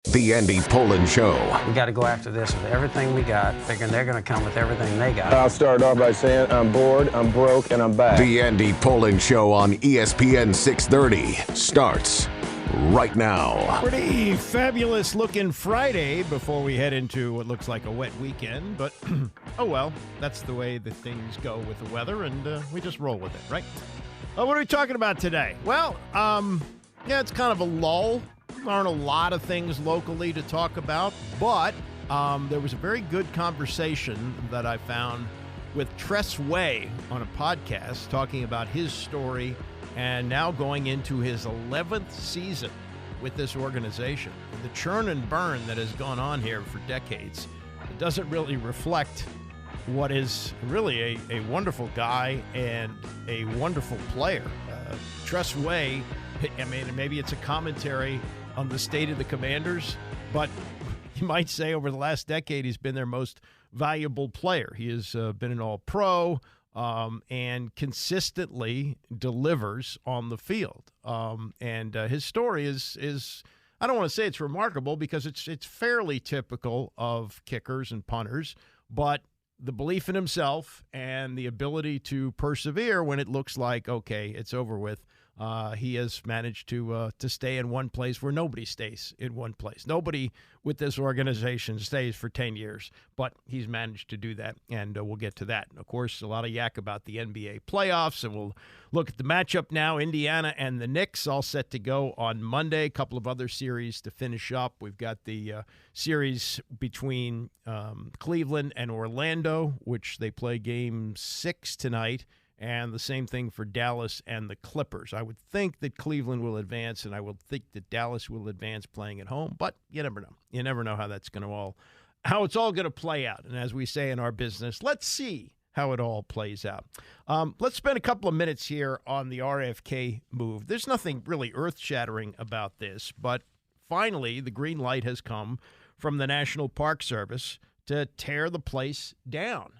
The Andy Pollin Show. We got to go after this with everything we got, figuring they're going to come with everything they got. I'll start off by saying I'm bored, I'm broke, and I'm back. The Andy Pollin Show on ESPN 630 starts right now. Pretty fabulous looking Friday before we head into what looks like a wet weekend, but oh well, that's the way that things go with the weather, and we just roll with it, right? What are we talking about today? Well, yeah, it's kind of a lull. There aren't a lot of things locally to talk about, but there was a very good conversation that I found with Tress Way on a podcast talking about his story and now going into his 11th season with this organization. The churn and burn that has gone on here for decades, it doesn't really reflect what is really a wonderful guy and a wonderful player. Tress Way, I mean, maybe it's a commentary on the state of the Commanders, but you might say over the last decade he's been their most valuable player. He has been an all-pro and consistently delivers on the field. And his story is I don't want to say it's remarkable because it's fairly typical of kickers and punters, but the belief in himself and the ability to persevere when it looks like, okay, it's over with. He has managed to stay in one place where nobody stays in one place. Nobody with this organization stays for 10 years, but he's managed to do that, and we'll get to that. And of course, a lot of yak about the NBA playoffs, and we'll look at the matchup now. Indiana and the Knicks all set to go on Monday. A couple of other series to finish up. We've got the series between Cleveland and Orlando, which they play Game 6 tonight. And the same thing for Dallas and the Clippers. I would think that Cleveland will advance, and I would think that Dallas will advance playing at home. But you never know. You never know how it's all going to play out. And as we say in our business, let's see how it all plays out. Let's spend a couple of minutes here on the RFK move. There's nothing really earth-shattering about this, but finally the green light has come from the National Park Service to tear the place down.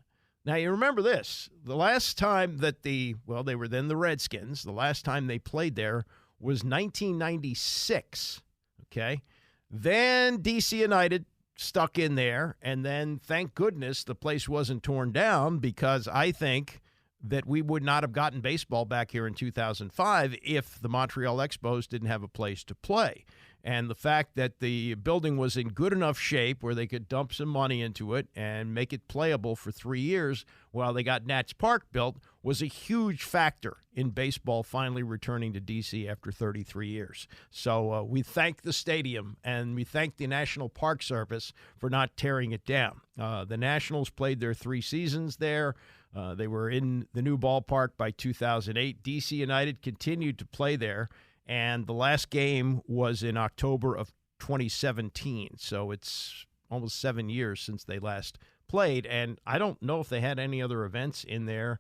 Now, you remember this. The last time that they were then the Redskins. The last time they played there was 1996, okay? Then D.C. United stuck in there, and then, thank goodness, the place wasn't torn down because I think that we would not have gotten baseball back here in 2005 if the Montreal Expos didn't have a place to play. And the fact that the building was in good enough shape where they could dump some money into it and make it playable for 3 years while they got Nats Park built was a huge factor in baseball finally returning to D.C. after 33 years. So we thank the stadium and we thank the National Park Service for not tearing it down. The Nationals played their 3 seasons there. They were in the new ballpark by 2008. D.C. United continued to play there. And the last game was in October of 2017. So it's almost 7 years since they last played. And I don't know if they had any other events in there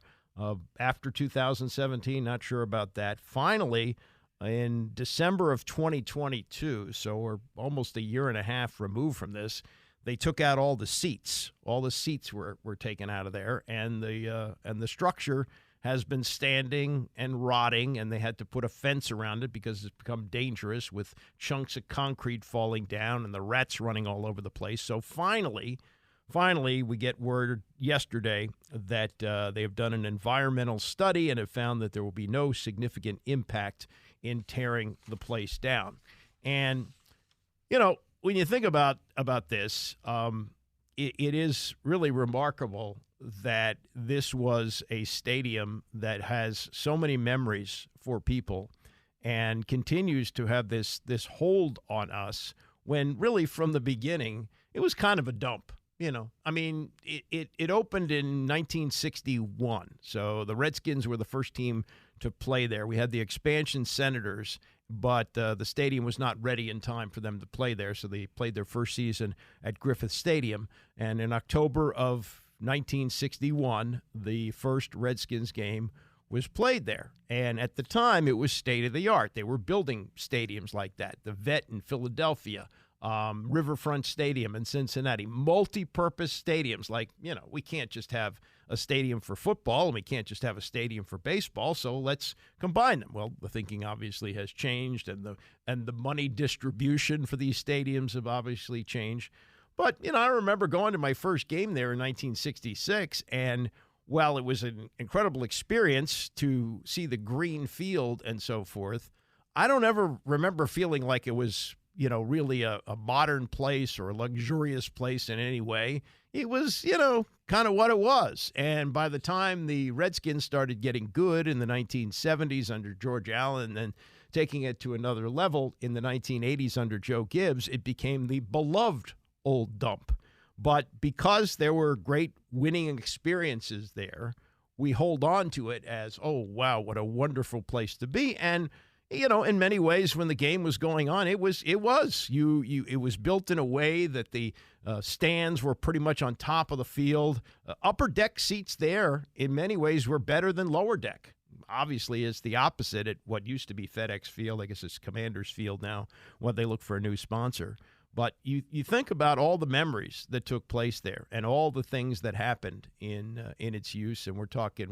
after 2017. Not sure about that. Finally, in December of 2022, so we're almost a year and a half removed from this, they took out all the seats. All the seats were taken out of there. And the structure has been standing and rotting, and they had to put a fence around it because it's become dangerous with chunks of concrete falling down and the rats running all over the place. So finally, we get word yesterday that they have done an environmental study and have found that there will be no significant impact in tearing the place down. And, you know, when you think about this, it is really remarkable that this was a stadium that has so many memories for people and continues to have this hold on us when really from the beginning it was kind of a dump. You know, I mean, it opened in 1961, so the Redskins were the first team to play there. We had the expansion Senators, but the stadium was not ready in time for them to play there, so they played their first season at Griffith Stadium. And in October of 1961, the first Redskins game was played there. And at the time, it was state-of-the-art. They were building stadiums like that. The Vet in Philadelphia, Riverfront Stadium in Cincinnati, multi-purpose stadiums. Like, we can't just have a stadium for football and we can't just have a stadium for baseball, so let's combine them. Well, the thinking obviously has changed, and the money distribution for these stadiums have obviously changed. But, I remember going to my first game there in 1966, and while it was an incredible experience to see the green field and so forth, I don't ever remember feeling like it was, really a modern place or a luxurious place in any way. It was, kind of what it was. And by the time the Redskins started getting good in the 1970s under George Allen and taking it to another level in the 1980s under Joe Gibbs, it became the beloved old dump. But because there were great winning experiences there, we hold on to it as, oh, wow, what a wonderful place to be. And in many ways, when the game was going on, it was built in a way that the stands were pretty much on top of the field. Upper deck seats there, in many ways, were better than lower deck. Obviously, it's the opposite at what used to be FedEx Field. I guess it's Commanders Field now, when they look for a new sponsor. But you think about all the memories that took place there and all the things that happened in its use, and we're talking,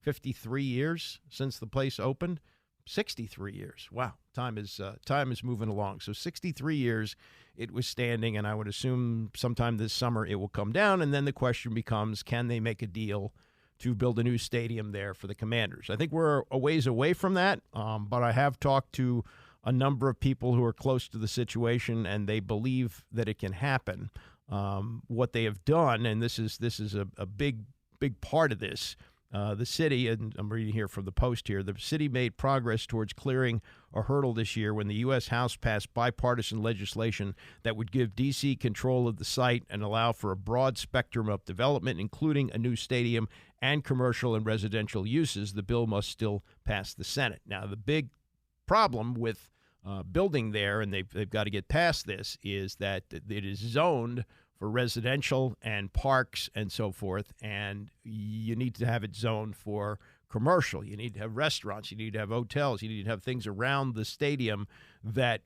53 years since the place opened? 63 years. Wow. Time is moving along. So 63 years it was standing, and I would assume sometime this summer it will come down, and then the question becomes, can they make a deal to build a new stadium there for the Commanders? I think we're a ways away from that, but I have talked to a number of people who are close to the situation, and they believe that it can happen. What they have done, and this is a big part of this, the city, and I'm reading here from the Post here, the city made progress towards clearing a hurdle this year when the U.S. House passed bipartisan legislation that would give D.C. control of the site and allow for a broad spectrum of development, including a new stadium and commercial and residential uses. The bill must still pass the Senate. Now, the big problem with building there, and they've got to get past this, is that it is zoned for residential and parks and so forth, and you need to have it zoned for commercial. You need to have restaurants. You need to have hotels. You need to have things around the stadium that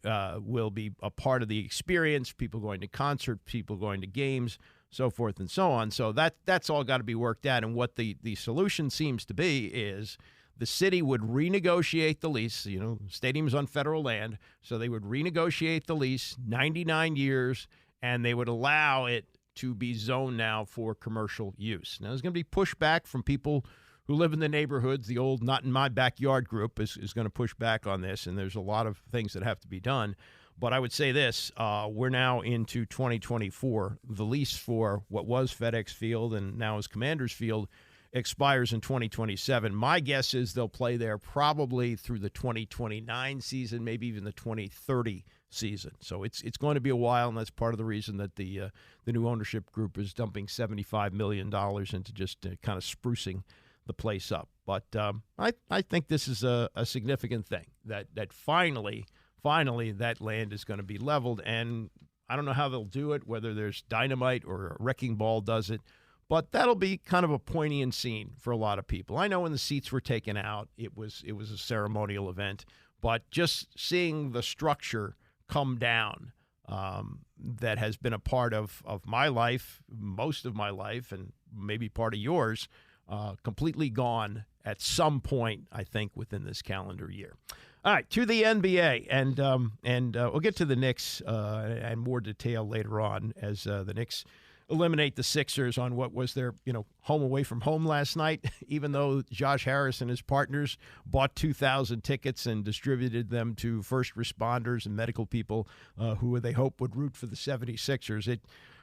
will be a part of the experience, people going to concerts, people going to games, so forth and so on. So that's all got to be worked out, and what the solution seems to be is the city would renegotiate the lease. Stadium's on federal land, so they would renegotiate the lease, 99 years, and they would allow it to be zoned now for commercial use. Now, there's going to be pushback from people who live in the neighborhoods. The old not in my backyard group is going to push back on this, and there's a lot of things that have to be done. But I would say this, we're now into 2024. The lease for what was FedEx Field and now is Commanders Field expires in 2027. My guess is they'll play there probably through the 2029 season, maybe even the 2030 season. So it's going to be a while, and that's part of the reason that the new ownership group is dumping $75 million into just kind of sprucing the place up. But I think this is a significant thing, that finally that land is going to be leveled, and I don't know how they'll do it, whether there's dynamite or a wrecking ball does it, but that'll be kind of a poignant scene for a lot of people. I know when the seats were taken out, it was a ceremonial event, but just seeing the structure come down that has been a part of my life, most of my life, and maybe part of yours, completely gone at some point, I think, within this calendar year. All right, to the NBA, and we'll get to the Knicks and more detail later on as the Knicks eliminate the Sixers on what was their, home away from home last night, even though Josh Harris and his partners bought 2,000 tickets and distributed them to first responders and medical people who they hope would root for the 76ers.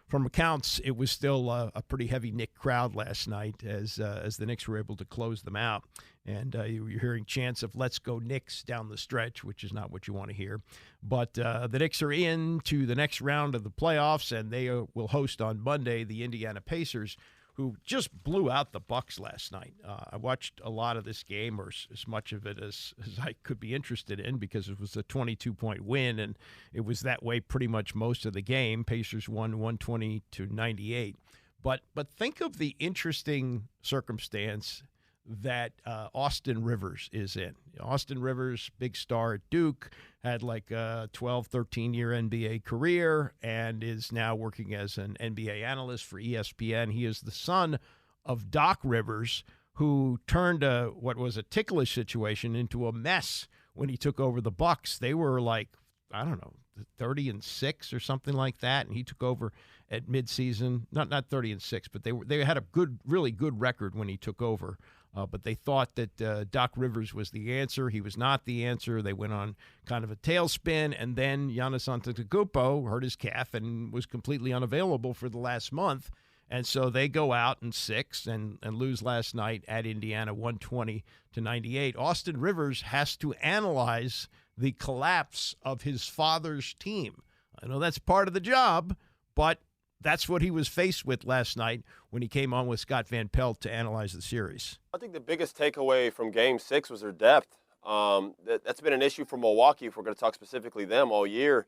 From accounts, it was still a pretty heavy Knick crowd last night as the Knicks were able to close them out. And you're hearing chants of "Let's go Knicks" down the stretch, which is not what you want to hear. But the Knicks are into the next round of the playoffs, and they will host on Monday the Indiana Pacers, who just blew out the Bucks last night. I watched a lot of this game, or as much of it as I could be interested in, because it was a 22-point win, and it was that way pretty much most of the game. Pacers won 120-98. But think of the interesting circumstance that Austin Rivers is in. Austin Rivers, big star at Duke, had like a 12, 13-year NBA career and is now working as an NBA analyst for ESPN. He is the son of Doc Rivers, who turned what was a ticklish situation into a mess when he took over the Bucks. They were like, I don't know, 30-6 or something like that, and he took over at midseason. Not 30-6, but they had a really good record when he took over. But they thought that Doc Rivers was the answer. He was not the answer. They went on kind of a tailspin, and then Giannis Antetokounmpo hurt his calf and was completely unavailable for the last month. And so they go out in 6 and lose last night at Indiana 120-98. Austin Rivers has to analyze the collapse of his father's team. I know that's part of the job, but that's what he was faced with last night when he came on with Scott Van Pelt to analyze the series. I think the biggest takeaway from Game 6 was their depth. That's been an issue for Milwaukee, if we're going to talk specifically them all year.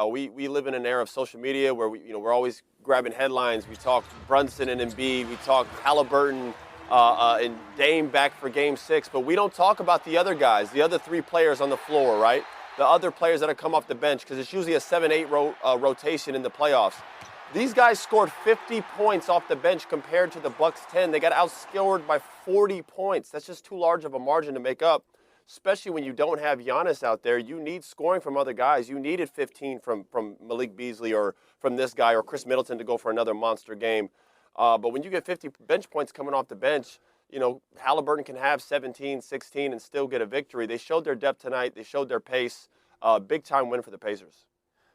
We live in an era of social media where we're always grabbing headlines. We talk Brunson and Embiid. We talk Halliburton and Dame back for Game 6. But we don't talk about the other guys, the other 3 players on the floor, right? The other players that have come off the bench, because it's usually a 7-8 rotation in the playoffs. These guys scored 50 points off the bench compared to the Bucks 10. They got outscored by 40 points. That's just too large of a margin to make up, especially when you don't have Giannis out there. You need scoring from other guys. You needed 15 from Malik Beasley or from this guy or Chris Middleton to go for another monster game. But when you get 50 bench points coming off the bench, Halliburton can have 17, 16 and still get a victory. They showed their depth tonight. They showed their pace. Big-time win for the Pacers.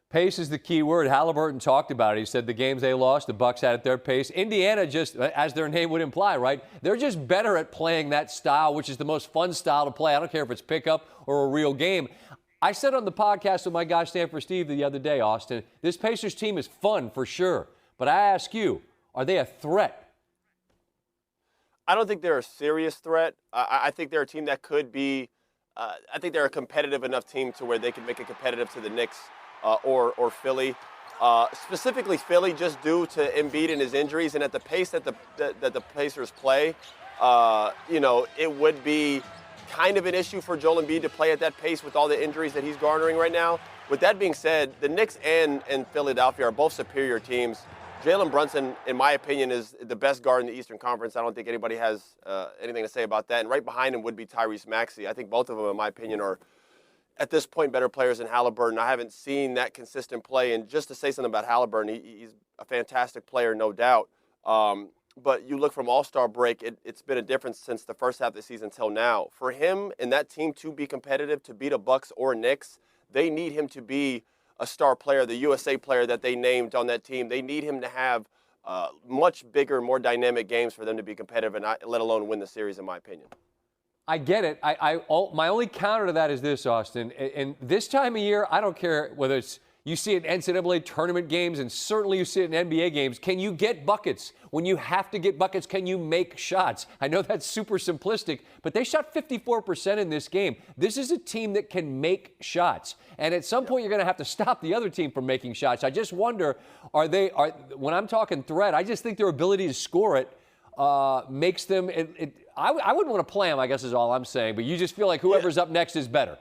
Pace is the key word. Halliburton talked about it. He said the games they lost, the Bucks had at their pace. Indiana just, as their name would imply, right? They're just better at playing that style, which is the most fun style to play. I don't care if it's pickup or a real game. I said on the podcast with my guy Stanford Steve the other day, Austin, this Pacers team is fun for sure. But I ask you, are they a threat? I don't think they're a serious threat. I think they're a team that could be I think they're a competitive enough team to where they can make it competitive to the Knicks or Philly. Specifically Philly, just due to Embiid and his injuries and at the pace that the Pacers play, it would be kind of an issue for Joel Embiid to play at that pace with all the injuries that he's garnering right now. With that being said, the Knicks and Philadelphia are both superior teams. Jalen Brunson, in my opinion, is the best guard in the Eastern Conference. I don't think anybody has anything to say about that. And right behind him would be Tyrese Maxey. I think both of them, in my opinion, are at this point better players than Halliburton. I haven't seen that consistent play. And just to say something about Halliburton, he's a fantastic player, no doubt. But you look from All-Star break, it's been a difference since the first half of the season till now. For him and that team to be competitive, to beat a Bucks or Knicks, they need him to be a star player, the USA player that they named on that team. They need him to have much bigger, more dynamic games for them to be competitive and let alone win the series, in my opinion. I get it. My only counter to that is this, Austin. And this time of year, I don't care whether it's you see it in NCAA tournament games and certainly you see it in NBA games. Can you get buckets? When you have to get buckets, can you make shots? I know that's super simplistic, but they shot 54% in this game. This is a team that can make shots. And at some point, you're going to have to stop the other team from making shots. I just wonder, when I'm talking threat, I just think their ability to score it makes them I wouldn't want to play them, I guess is all I'm saying, but you just feel like whoever's up next is better.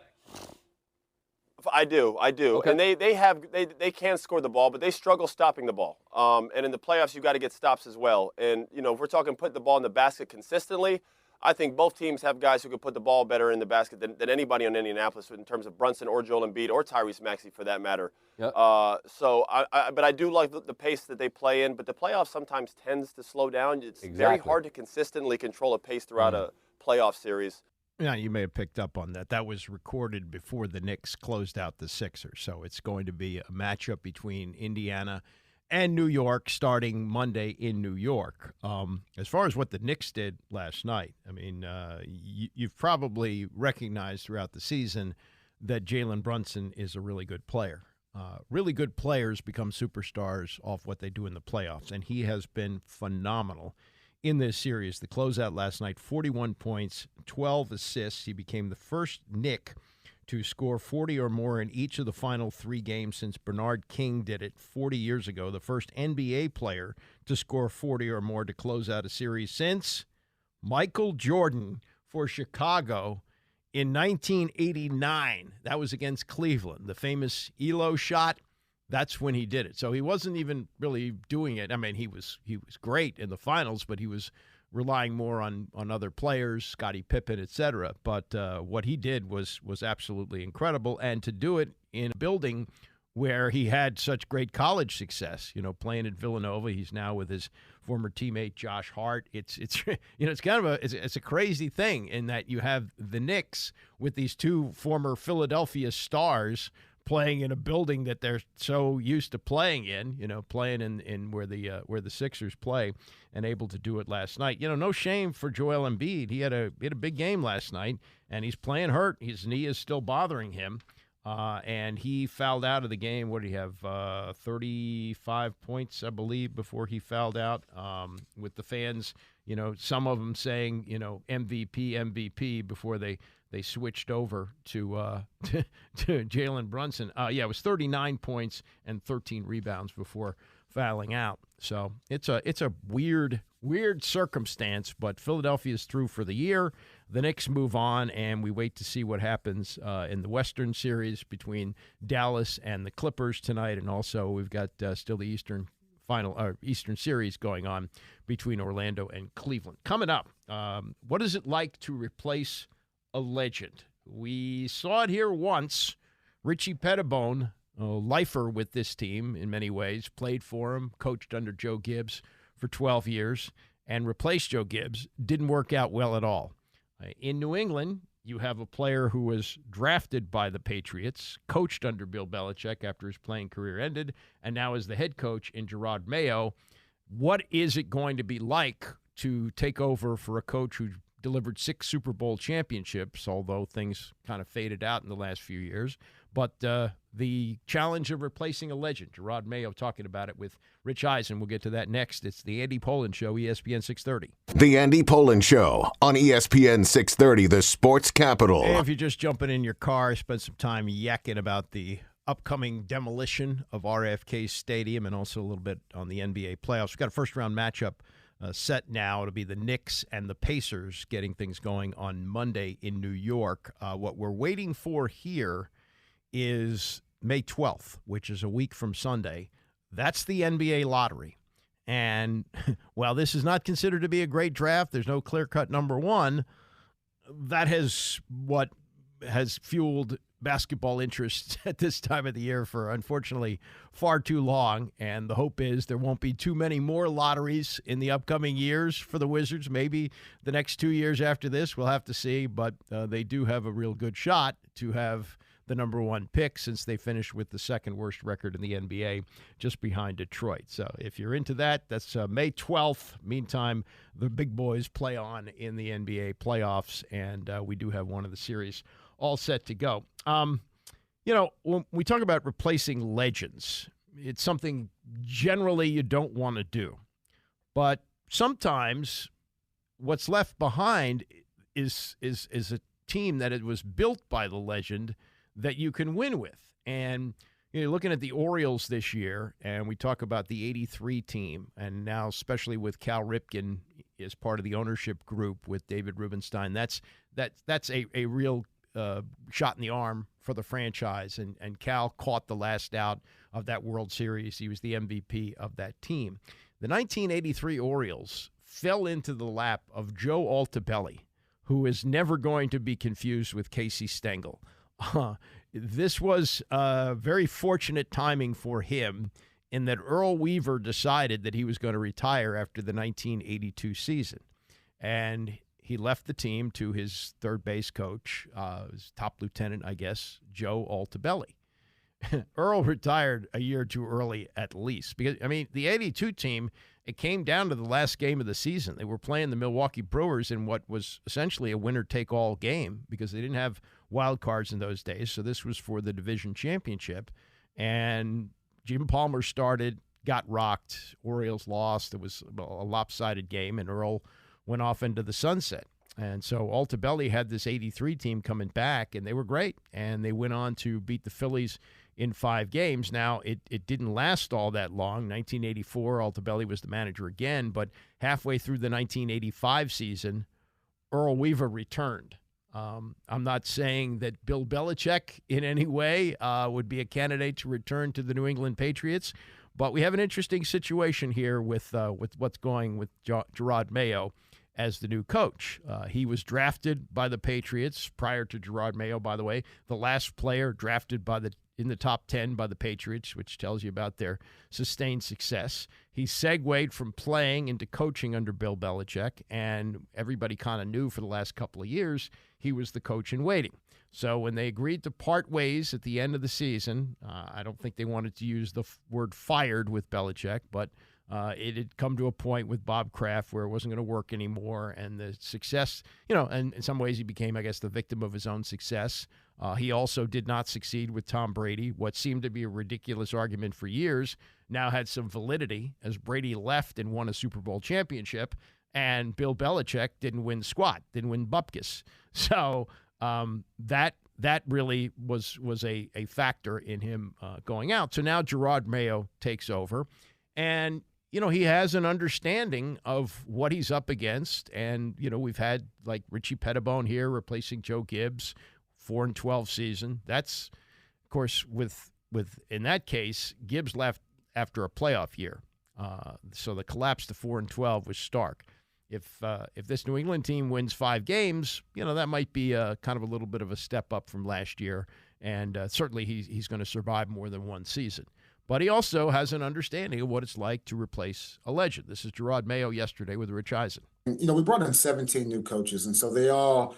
I do. Okay. And they can score the ball, but they struggle stopping the ball. And in the playoffs, you got to get stops as well. And, if we're talking putting the ball in the basket consistently, I think both teams have guys who can put the ball better in the basket than anybody on Indianapolis in terms of Brunson or Joel Embiid or Tyrese Maxey for that matter. Yep. But I do like the pace that they play in, but the playoffs sometimes tends to slow down. It's very hard to consistently control a pace throughout a playoff series. Yeah, you may have picked up on that. That was recorded before the Knicks closed out the Sixers. So it's going to be a matchup between Indiana and New York starting Monday in New York. As far as what the Knicks did last night, I mean, you've probably recognized throughout the season that Jalen Brunson is a really good player. Really good players become superstars off what they do in the playoffs, and he has been phenomenal in this series. The closeout last night, 41 points, 12 assists. He became the first Knick to score 40 or more in each of the final 3 games since Bernard King did it 40 years ago. The first NBA player to score 40 or more to close out a series since Michael Jordan for Chicago in 1989. That was against Cleveland. The famous Elo shot, that's when he did it. So he wasn't even really doing it. I mean, he was great in the finals, but he was relying more on other players, Scottie Pippen, etc. But what he did was absolutely incredible. And to do it in a building where he had such great college success, playing at Villanova. He's now with his former teammate Josh Hart. It's it's kind of it's a crazy thing in that you have the Knicks with these two former Philadelphia stars playing in a building that they're so used to playing in, playing in where the Sixers play, and able to do it last night. No shame for Joel Embiid. He had a big game last night, and he's playing hurt. His knee is still bothering him. And he fouled out of the game. What did he have? 35 points, I believe, before he fouled out. With the fans, some of them saying, MVP before they switched over to Jalen Brunson. It was 39 points and 13 rebounds before fouling out. So it's a weird circumstance, but Philadelphia's through for the year. The Knicks move on, and we wait to see what happens in the Western Series between Dallas and the Clippers tonight, and also we've got still the Eastern Series going on between Orlando and Cleveland. Coming up, what is it like to replace a legend? We saw it here once. Richie Pettibone, a lifer with this team in many ways, played for him, coached under Joe Gibbs for 12 years, and replaced Joe Gibbs. Didn't work out well at all. In New England, you have a player who was drafted by the Patriots, coached under Bill Belichick after his playing career ended, and now is the head coach in Gerard Mayo. What is it going to be like to take over for a coach who delivered 6 Super Bowl championships, although things kind of faded out in the last few years? But the challenge of replacing a legend. Gerard Mayo talking about it with Rich Eisen. We'll get to that next. It's the Andy Pollin Show, ESPN 630. The Andy Pollin Show on ESPN 630, the sports capital. Hey, if you're just jumping in your car, spend some time yakking about the upcoming demolition of RFK Stadium and also a little bit on the NBA playoffs. We've got a first-round matchup set now to be the Knicks and the Pacers getting things going on Monday in New York. What we're waiting for here is May 12th, which is a week from Sunday. That's the NBA lottery. And while this is not considered to be a great draft, there's no clear-cut number one. That has what has fueled basketball interest at this time of the year for, unfortunately, far too long. And the hope is there won't be too many more lotteries in the upcoming years for the Wizards. Maybe the next 2 years after this, we'll have to see. But they do have a real good shot to have the number one pick since they finished with the second worst record in the NBA, just behind Detroit. So if you're into that, that's May 12th. Meantime, the big boys play on in the NBA playoffs, and we do have one of the series all set to go. When we talk about replacing legends, it's something generally you don't want to do. But sometimes what's left behind is a team that it was built by the legend that you can win with. And you're looking at the Orioles this year, and we talk about the 83 team, and now especially with Cal Ripken as part of the ownership group with David Rubenstein, that's a real shot in the arm for the franchise. And Cal caught the last out of that World Series. He was the MVP of that team. The 1983 Orioles fell into the lap of Joe Altobelli, who is never going to be confused with Casey Stengel. This was very fortunate timing for him in that Earl Weaver decided that he was going to retire after the 1982 season. And he left the team to his third base coach, his top lieutenant, I guess, Joe Altobelli. Earl retired a year too early at least. Because, the 82 team, it came down to the last game of the season. They were playing the Milwaukee Brewers in what was essentially a winner-take-all game because they didn't have wild cards in those days. So this was for the division championship. And Jim Palmer started, got rocked. Orioles lost. It was a lopsided game, and Earl went off into the sunset. And so Altobelli had this 83 team coming back, and they were great. And they went on to beat the Phillies in 5 games. Now, it didn't last all that long. 1984, Altobelli was the manager again, but halfway through the 1985 season, Earl Weaver returned. I'm not saying that Bill Belichick in any way would be a candidate to return to the New England Patriots, but we have an interesting situation here with what's going with Gerard Mayo as the new coach. He was drafted by the Patriots prior to Gerard Mayo, by the way, the last player drafted in the top 10 by the Patriots, which tells you about their sustained success. He segued from playing into coaching under Bill Belichick, and everybody kind of knew for the last couple of years he was the coach in waiting. So when they agreed to part ways at the end of the season, I don't think they wanted to use the word fired with Belichick, but it had come to a point with Bob Kraft where it wasn't going to work anymore, and the success, and in some ways he became, I guess, the victim of his own success. He also did not succeed with Tom Brady. What seemed to be a ridiculous argument for years now had some validity as Brady left and won a Super Bowl championship, and Bill Belichick didn't win squat, didn't win bupkis. So that really was a factor in him going out. So now Gerard Mayo takes over, and he has an understanding of what he's up against. And, we've had like Richie Pettibone here replacing Joe Gibbs, 4-12 season. That's, of course, with in that case, Gibbs left after a playoff year. So the collapse to 4-12 was stark. If this New England team wins 5 games, that might be kind of a little bit of a step up from last year. And certainly he's going to survive more than one season. But he also has an understanding of what it's like to replace a legend. This is Gerard Mayo yesterday with Rich Eisen. We brought in 17 new coaches, and so they all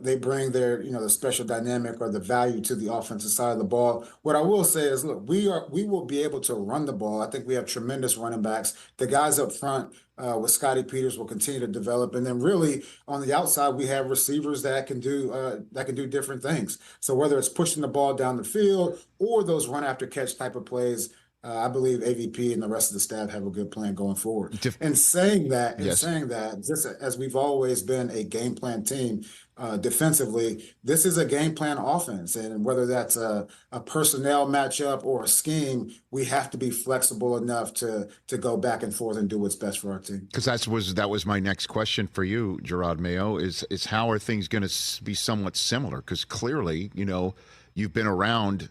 they bring their the special dynamic or the value to the offensive side of the ball. What I will say is, look, we will be able to run the ball. I think we have tremendous running backs. The guys up front with Scotty Peters will continue to develop, and then really on the outside we have receivers that can do different things. So whether it's pushing the ball down the field or those run after catch type of plays. I believe AVP and the rest of the staff have a good plan going forward. And saying that, just as we've always been a game plan team defensively, this is a game plan offense. And whether that's a personnel matchup or a scheme, we have to be flexible enough to go back and forth and do what's best for our team. Because that was my next question for you, Gerard Mayo, is how are things going to be somewhat similar? Because clearly, you've been around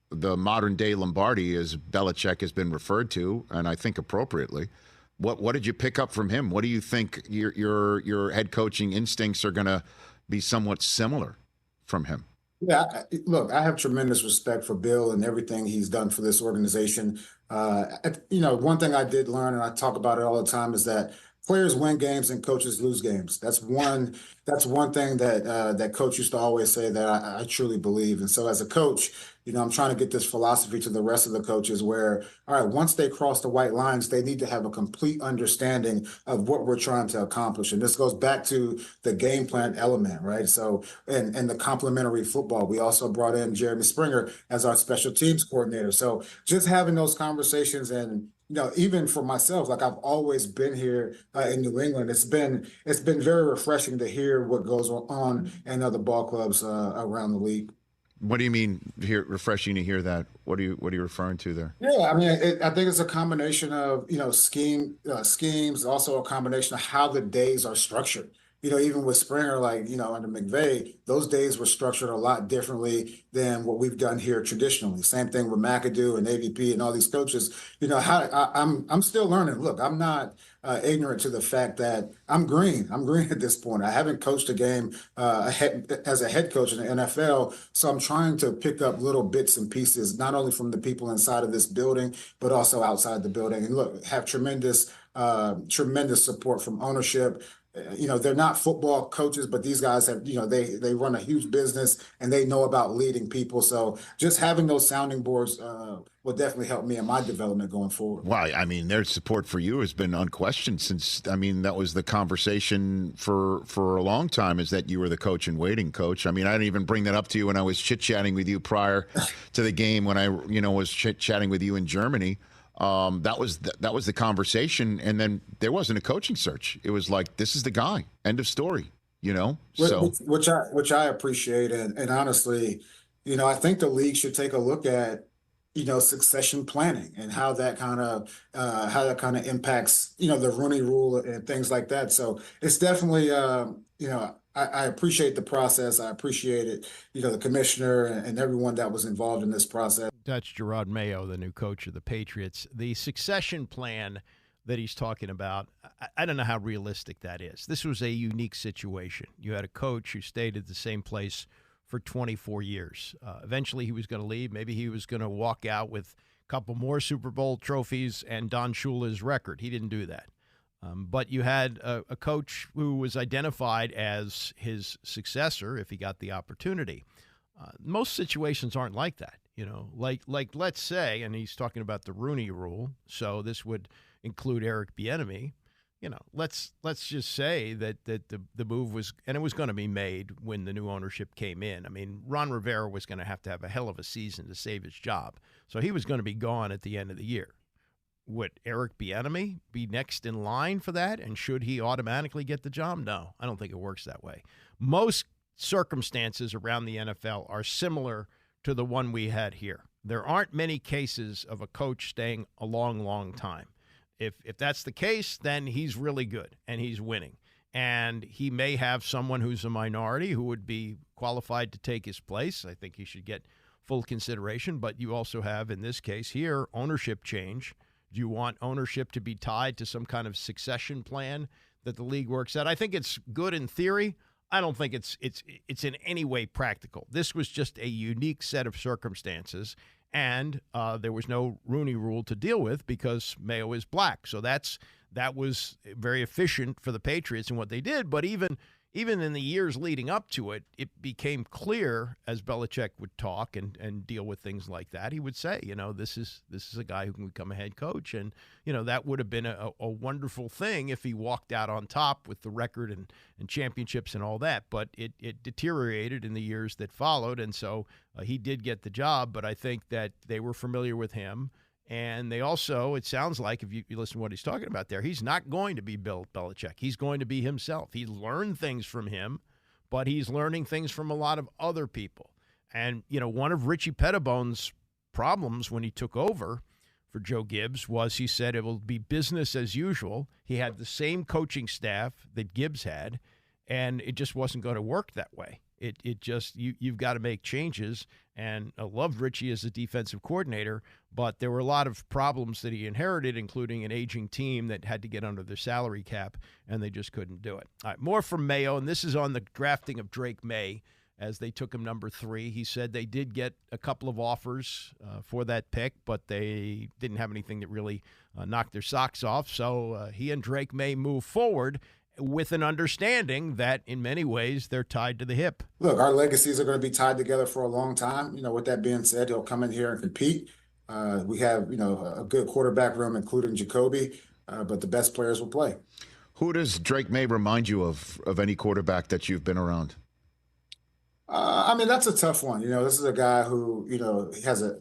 the modern day Lombardi, as Belichick has been referred to, and I think appropriately. What did you pick up from him? What do you think your head coaching instincts are going to be somewhat similar from him? Yeah, look, I have tremendous respect for Bill and everything he's done for this organization. One thing I did learn, and I talk about it all the time, is that players win games and coaches lose games. That's one thing that coach used to always say that I truly believe. And so as a coach, I'm trying to get this philosophy to the rest of the coaches where, all right, once they cross the white lines, they need to have a complete understanding of what we're trying to accomplish. And this goes back to the game plan element, right? So, and the complementary football. We also brought in Jeremy Springer as our special teams coordinator. So just having those conversations and even for myself, like I've always been here in New England, it's been very refreshing to hear what goes on in other ball clubs around the league. What do you mean refreshing to hear that? What are you referring to there? Yeah, I mean, I think it's a combination of schemes, also a combination of how the days are structured. Even with Springer, under McVay, those days were structured a lot differently than what we've done here traditionally. Same thing with McAdoo and AVP and all these coaches. I'm still learning. Look, I'm not ignorant to the fact that I'm green. I'm green at this point. I haven't coached a game as a head coach in the NFL, so I'm trying to pick up little bits and pieces, not only from the people inside of this building, but also outside the building. And look, have tremendous support from ownership. They're not football coaches, but these guys have, they run a huge business and they know about leading people. So just having those sounding boards will definitely help me in my development going forward. Well, I mean, their support for you has been unquestioned since, that was the conversation for a long time, is that you were the coach in waiting, coach. I mean, I didn't even bring that up to you when I was chit-chatting with you prior to the game when I, was chit-chatting with you in Germany. That was the conversation, and then there wasn't a coaching search. It was like, this is the guy. End of story. So which I appreciate, and honestly, I think the league should take a look at, succession planning and how that kind of impacts, the Rooney Rule and things like that. So it's definitely, I appreciate the process. I appreciate it, the commissioner and everyone that was involved in this process. That's Gerard Mayo, the new coach of the Patriots. The succession plan that he's talking about, I don't know how realistic that is. This was a unique situation. You had a coach who stayed at the same place for 24 years. Eventually, he was going to leave. Maybe he was going to walk out with a couple more Super Bowl trophies and Don Shula's record. He didn't do that. But you had a coach who was identified as his successor if he got the opportunity. Most situations aren't like that. Like let's say, and he's talking about the Rooney Rule, so this would include Eric Bieniemy. Let's just say that the move was, and it was going to be made when the new ownership came in. I mean, Ron Rivera was going to have a hell of a season to save his job, so he was going to be gone at the end of the year. Would Eric Bieniemy be next in line for that, and should he automatically get the job? No, I don't think it works that way. Most circumstances around the NFL are similar to the one we had here. There aren't many cases of a coach staying a long, long time. If that's the case, then he's really good and he's winning. And he may have someone who's a minority who would be qualified to take his place. I think he should get full consideration. But you also have, in this case here, ownership change. Do you want ownership to be tied to some kind of succession plan that the league works out? I think it's good in theory. I don't think it's in any way practical. This was just a unique set of circumstances, and there was no Rooney Rule to deal with because Mayo is black. So that was very efficient for the Patriots in what they did. But even in the years leading up to it, it became clear as Belichick would talk and deal with things like that. He would say, this is a guy who can become a head coach. And, that would have been a wonderful thing if he walked out on top with the record and championships and all that. But it deteriorated in the years that followed. And so he did get the job. But I think that they were familiar with him. And they also, it sounds like, if you listen to what he's talking about there, he's not going to be Bill Belichick. He's going to be himself. He learned things from him, but he's learning things from a lot of other people. And, one of Richie Pettibone's problems when he took over for Joe Gibbs was he said it will be business as usual. He had the same coaching staff that Gibbs had, and it just wasn't going to work that way. It just, you've got to make changes. And I loved Richie as a defensive coordinator, but there were a lot of problems that he inherited, including an aging team that had to get under their salary cap, and they just couldn't do it. All right, more from Mayo, and this is on the drafting of Drake May as they took him number 3. He said they did get a couple of offers for that pick, but they didn't have anything that really knocked their socks off. So he and Drake May move forward with an understanding that in many ways they're tied to the hip. Look, our legacies are going to be tied together for a long time. With that being said, he'll come in here and compete. We have, a good quarterback room, including Jacoby, but the best players will play. Who does Drake May remind you of any quarterback that you've been around? That's a tough one. This is a guy who, he has a,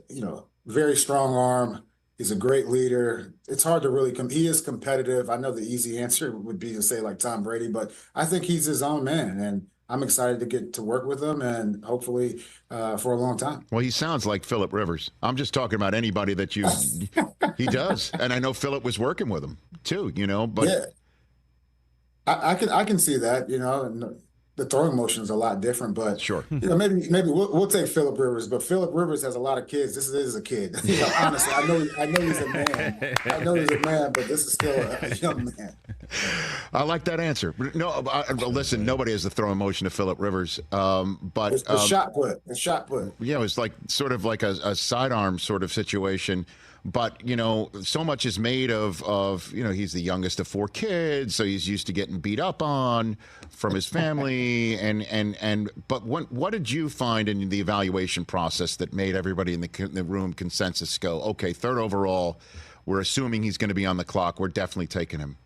very strong arm. He's a great leader. It's hard to really he is competitive. I know the easy answer would be to say like Tom Brady, but I think he's his own man, and I'm excited to get to work with him and hopefully for a long time. Well, he sounds like Phillip Rivers. I'm just talking about anybody that he does. And I know Phillip was working with him too, but yeah, I can see that, and the throwing motion is a lot different, but sure, maybe we'll take Phillip Rivers. But Phillip Rivers has a lot of kids. This is a kid. Honestly, I know he's a man. I know he's a man, but this is still a young man. I like that answer. No, listen, nobody has the throwing motion of Phillip Rivers, but it's shot put. It's shot put. Yeah, it was like sort of like a sidearm sort of situation. But, so much is made of he's the youngest of 4 kids, so he's used to getting beat up on from his family. But what did you find in the evaluation process that made everybody in the room consensus go, okay, 3rd overall, we're assuming he's going to be on the clock. We're definitely taking him.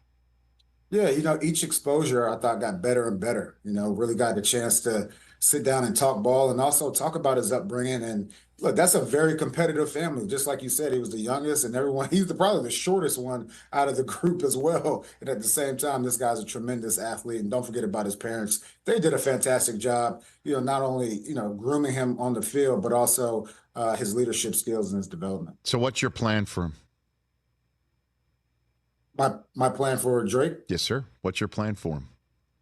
Yeah, each exposure I thought got better and better. Really got the chance to sit down and talk ball and also talk about his upbringing. And look, that's a very competitive family. Just like you said, he was the youngest and he's probably the shortest one out of the group as well. And at the same time, this guy's a tremendous athlete. And don't forget about his parents. They did a fantastic job, not only, grooming him on the field, but also his leadership skills and his development. So what's your plan for him? My plan for Drake? Yes, sir. What's your plan for him?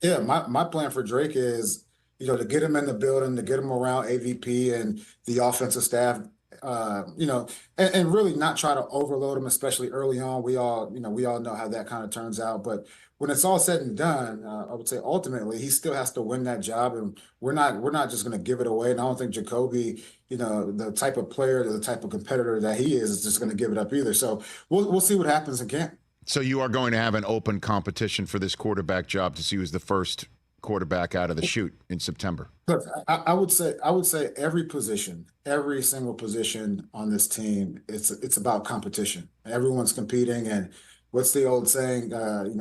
Yeah, my plan for Drake is, to get him in the building, to get him around AVP and the offensive staff, and really not try to overload him, especially early on. We all know how that kind of turns out. But when it's all said and done, I would say ultimately he still has to win that job, and we're not just going to give it away. And I don't think Jacoby, the type of player, the type of competitor that he is just going to give it up either. So we'll see what happens in camp. So you are going to have an open competition for this quarterback job to see who's the first quarterback out of the chute in September. Look, I would say every single position on this team, it's about competition. Everyone's competing, and what's the old saying?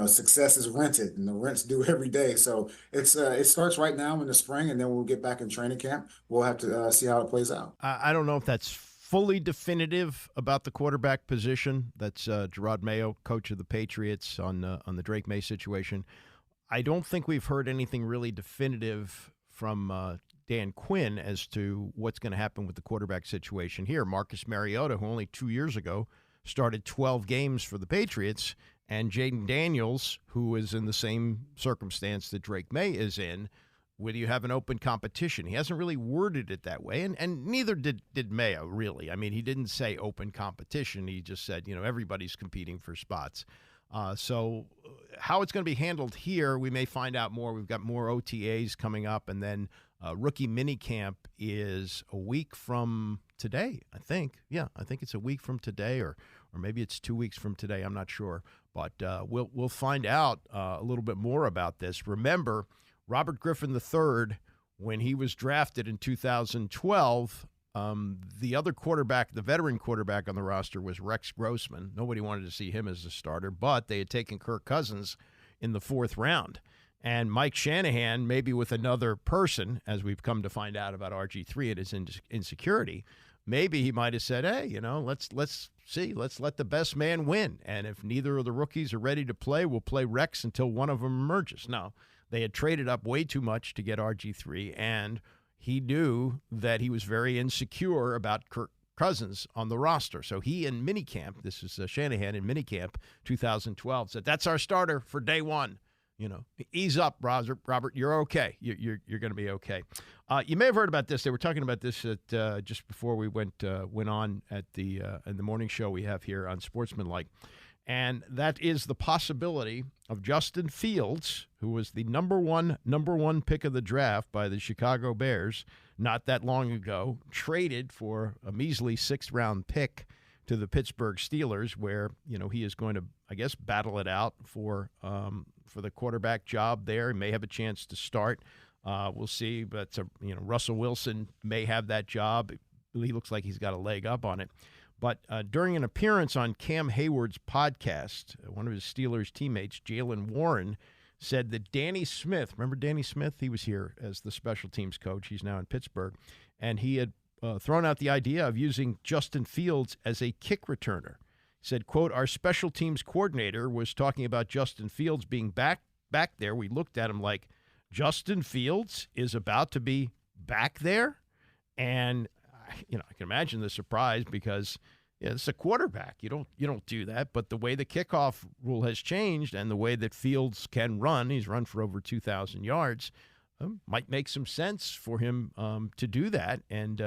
Success is rented, and the rent's due every day. So it starts right now in the spring, and then we'll get back in training camp. We'll have to see how it plays out. I don't know if that's fully definitive about the quarterback position. That's Gerard Mayo, coach of the Patriots, on the Drake May situation. I don't think we've heard anything really definitive from Dan Quinn as to what's going to happen with the quarterback situation here. Marcus Mariota, who only 2 years ago started 12 games for the Patriots, and Jaden Daniels, who is in the same circumstance that Drake May is in, whether you have an open competition. He hasn't really worded it that way, and neither did Mayo, really. I mean, he didn't say open competition. He just said, everybody's competing for spots. So how it's going to be handled here, we may find out more. We've got more OTAs coming up, and then rookie minicamp is a week from today, I think. Yeah, I think it's a week from today, or maybe it's 2 weeks from today. I'm not sure. But we'll find out a little bit more about this. Remember, Robert Griffin III, when he was drafted in 2012, the other quarterback, the veteran quarterback on the roster, was Rex Grossman. Nobody wanted to see him as a starter, but they had taken Kirk Cousins in the 4th round. And Mike Shanahan, maybe with another person, as we've come to find out about RG3 and his insecurity, maybe he might have said, hey, let's see, let's let the best man win. And if neither of the rookies are ready to play, we'll play Rex until one of them emerges. Now, they had traded up way too much to get RG3, and he knew that he was very insecure about Kirk Cousins on the roster. So he in minicamp, this is Shanahan in minicamp 2012, said, that's our starter for day one. Ease up, Robert. You're okay. You're going to be okay. You may have heard about this. They were talking about this at just before we went on at in the morning show we have here on Sportsmanlike. And that is the possibility of Justin Fields, who was the number one pick of the draft by the Chicago Bears not that long ago, traded for a measly 6th-round pick to the Pittsburgh Steelers, where he is going to, I guess, battle it out for the quarterback job there. He may have a chance to start. We'll see, but Russell Wilson may have that job. He looks like he's got a leg up on it. But during an appearance on Cam Hayward's podcast, one of his Steelers teammates, Jalen Warren, said that Danny Smith, remember Danny Smith? He was here as the special teams coach. He's now in Pittsburgh. And he had thrown out the idea of using Justin Fields as a kick returner. He said, quote, our special teams coordinator was talking about Justin Fields being back there. We looked at him like, Justin Fields is about to be back there? And I can imagine the surprise because it's a quarterback. You don't do that. But the way the kickoff rule has changed and the way that Fields can run, he's run for over 2,000 yards, might make some sense for him to do that and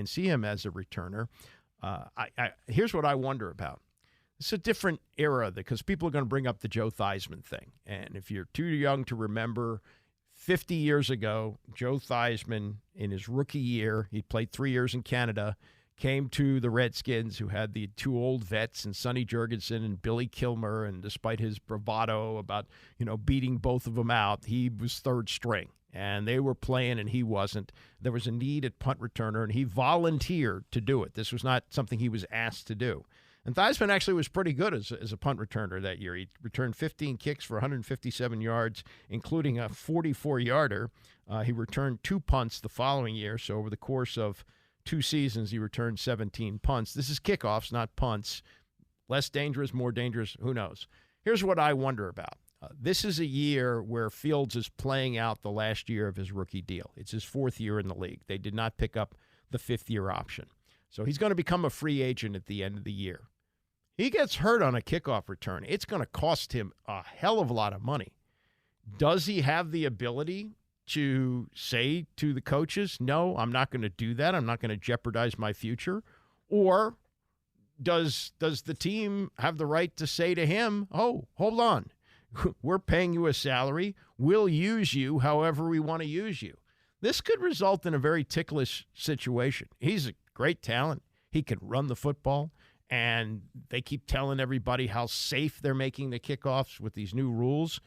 see him as a returner. Here's what I wonder about. It's a different era because people are going to bring up the Joe Theismann thing. And if you're too young to remember, 50 years ago, Joe Theismann, in his rookie year, he played 3 years in Canada, came to the Redskins, who had the 2 old vets, and Sonny Jurgensen and Billy Kilmer, and despite his bravado about, beating both of them out, he was 3rd string. And they were playing, and he wasn't. There was a need at punt returner, and he volunteered to do it. This was not something he was asked to do. And Theismann actually was pretty good as a punt returner that year. He returned 15 kicks for 157 yards, including a 44-yarder. He returned 2 punts the following year. So over the course of 2 seasons, he returned 17 punts. This is kickoffs, not punts. Less dangerous, more dangerous, who knows? Here's what I wonder about. This is a year where Fields is playing out the last year of his rookie deal. It's his 4th year in the league. They did not pick up the 5th-year option. So he's going to become a free agent at the end of the year. He gets hurt on a kickoff return. It's going to cost him a hell of a lot of money. Does he have the ability to say to the coaches, no, I'm not going to do that. I'm not going to jeopardize my future? Or does the team have the right to say to him, oh, hold on, we're paying you a salary. We'll use you however we want to use you. This could result in a very ticklish situation. He's a great talent. He can run the football, and they keep telling everybody how safe they're making the kickoffs with these new rules.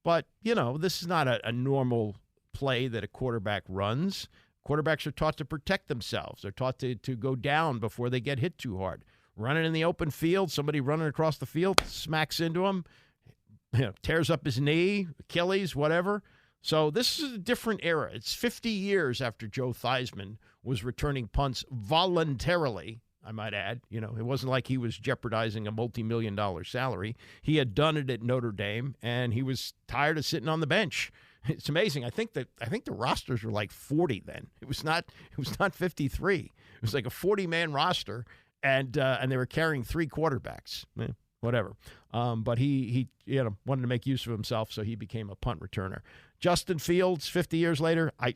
But, this is not a normal play that a quarterback runs. Quarterbacks are taught to protect themselves. They're taught to go down before they get hit too hard. Running in the open field, somebody running across the field smacks into him, tears up his knee, Achilles, whatever. So this is a different era. It's 50 years after Joe Theismann was returning punts voluntarily, I might add. It wasn't like he was jeopardizing a multi-million-dollar salary. He had done it at Notre Dame, and he was tired of sitting on the bench. It's amazing. I think the rosters were like 40 then. It was not 53. It was like a 40-man roster, and they were carrying 3 quarterbacks. Whatever. But he wanted to make use of himself, so he became a punt returner. Justin Fields, 50 years later, I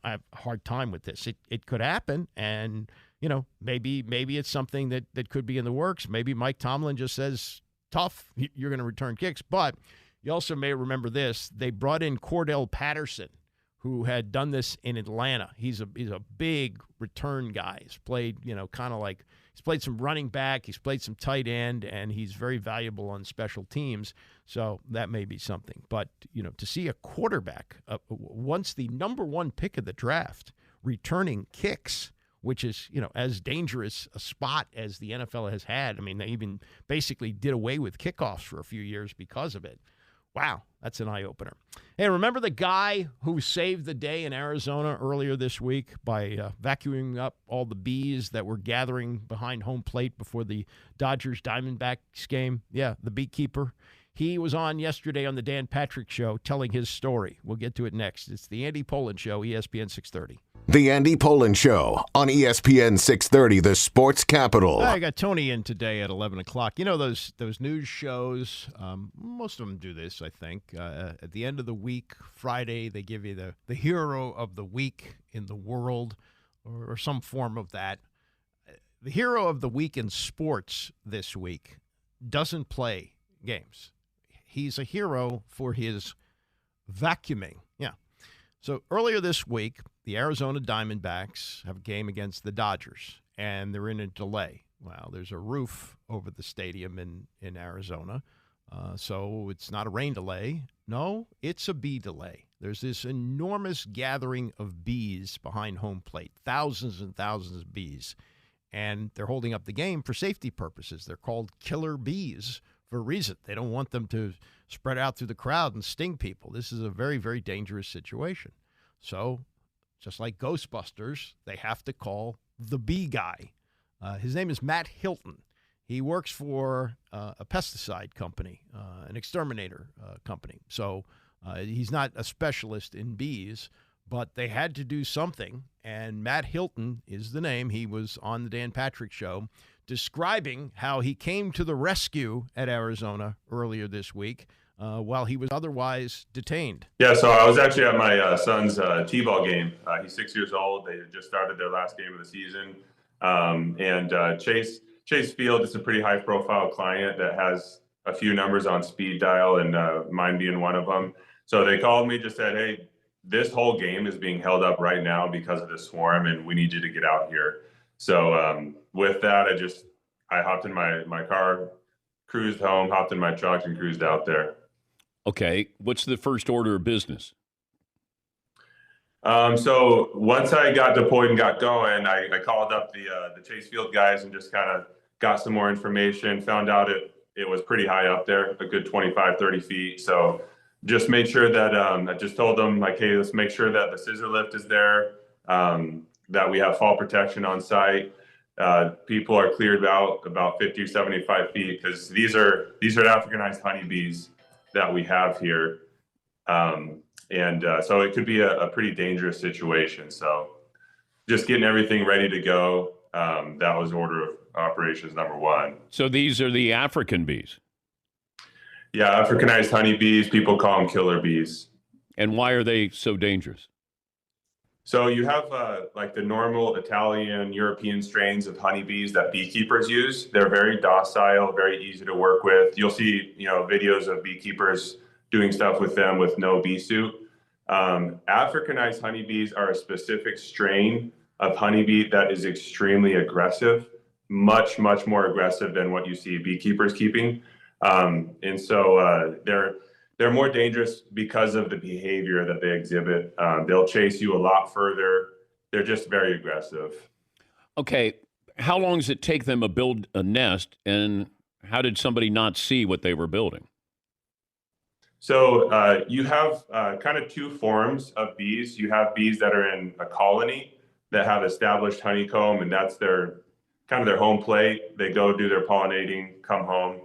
have a hard time with this. It could happen, and maybe it's something that could be in the works. Maybe Mike Tomlin just says, tough, you're going to return kicks. But you also may remember this. They brought in Cordell Patterson, who had done this in Atlanta. He's a big return guy. He's played, he's played some running back, he's played some tight end, and he's very valuable on special teams. So that may be something. But, to see a quarterback, once the number 1 pick of the draft, returning kicks, which is, as dangerous a spot as the NFL has had. I mean, they even basically did away with kickoffs for a few years because of it. Wow, that's an eye-opener. Hey, remember the guy who saved the day in Arizona earlier this week by vacuuming up all the bees that were gathering behind home plate before the Dodgers-Diamondbacks game? Yeah, the beekeeper. He was on yesterday on the Dan Patrick Show telling his story. We'll get to it next. It's the Andy Pollin Show, ESPN 630. The Andy Pollin Show on ESPN 630, the sports capital. I got Tony in today at 11 o'clock. Those news shows, most of them do this, I think. At the end of the week, Friday, they give you the hero of the week in the world or some form of that. The hero of the week in sports this week doesn't play games. He's a hero for his vacuuming. Yeah. So earlier this week, the Arizona Diamondbacks have a game against the Dodgers, and they're in a delay. Well, there's a roof over the stadium in Arizona, so it's not a rain delay. No, it's a bee delay. There's this enormous gathering of bees behind home plate, thousands and thousands of bees, and they're holding up the game for safety purposes. They're called killer bees for a reason. They don't want them to spread out through the crowd and sting people. This is a very, very dangerous situation. So, just like Ghostbusters, they have to call the bee guy. His name is Matt Hilton. He works for a pesticide company, an exterminator company. So he's not a specialist in bees, but they had to do something. And Matt Hilton is the name. He was on the Dan Patrick Show describing how he came to the rescue at Arizona earlier this week while he was otherwise detained. Yeah, so I was actually at my son's T-ball game. He's 6 years old. They just started their last game of the season. Chase Field is a pretty high-profile client that has a few numbers on speed dial, and mine being one of them. So they called me, just said, hey, this whole game is being held up right now because of the swarm, and we need you to get out here. So with that, I hopped in my car, cruised home, hopped in my truck, and cruised out there. Okay. What's the first order of business? So once I got deployed and got going, I called up the Chase Field guys and just kind of got some more information, found out it was pretty high up there, a good 25, 30 feet. So just made sure that I just told them, like, hey, let's make sure that the scissor lift is there, that we have fall protection on site. People are cleared out about 50 or 75 feet because these are Africanized honeybees that we have here. So it could be a pretty dangerous situation. So just getting everything ready to go. That was order of operations number one. So these are the African bees. Yeah, Africanized honeybees. People call them killer bees. And why are they so dangerous? So you have like the normal Italian, European strains of honeybees that beekeepers use. They're very docile, very easy to work with. You'll see, videos of beekeepers doing stuff with them with no bee suit. Africanized honeybees are a specific strain of honeybee that is extremely aggressive, much, much more aggressive than what you see beekeepers keeping. And so they're more dangerous because of the behavior that they exhibit. They'll chase you a lot further. They're just very aggressive. Okay, how long does it take them to build a nest, and how did somebody not see what they were building? So you have kind of two forms of bees. You have bees that are in a colony that have established honeycomb, and that's their home plate. They go do their pollinating, come home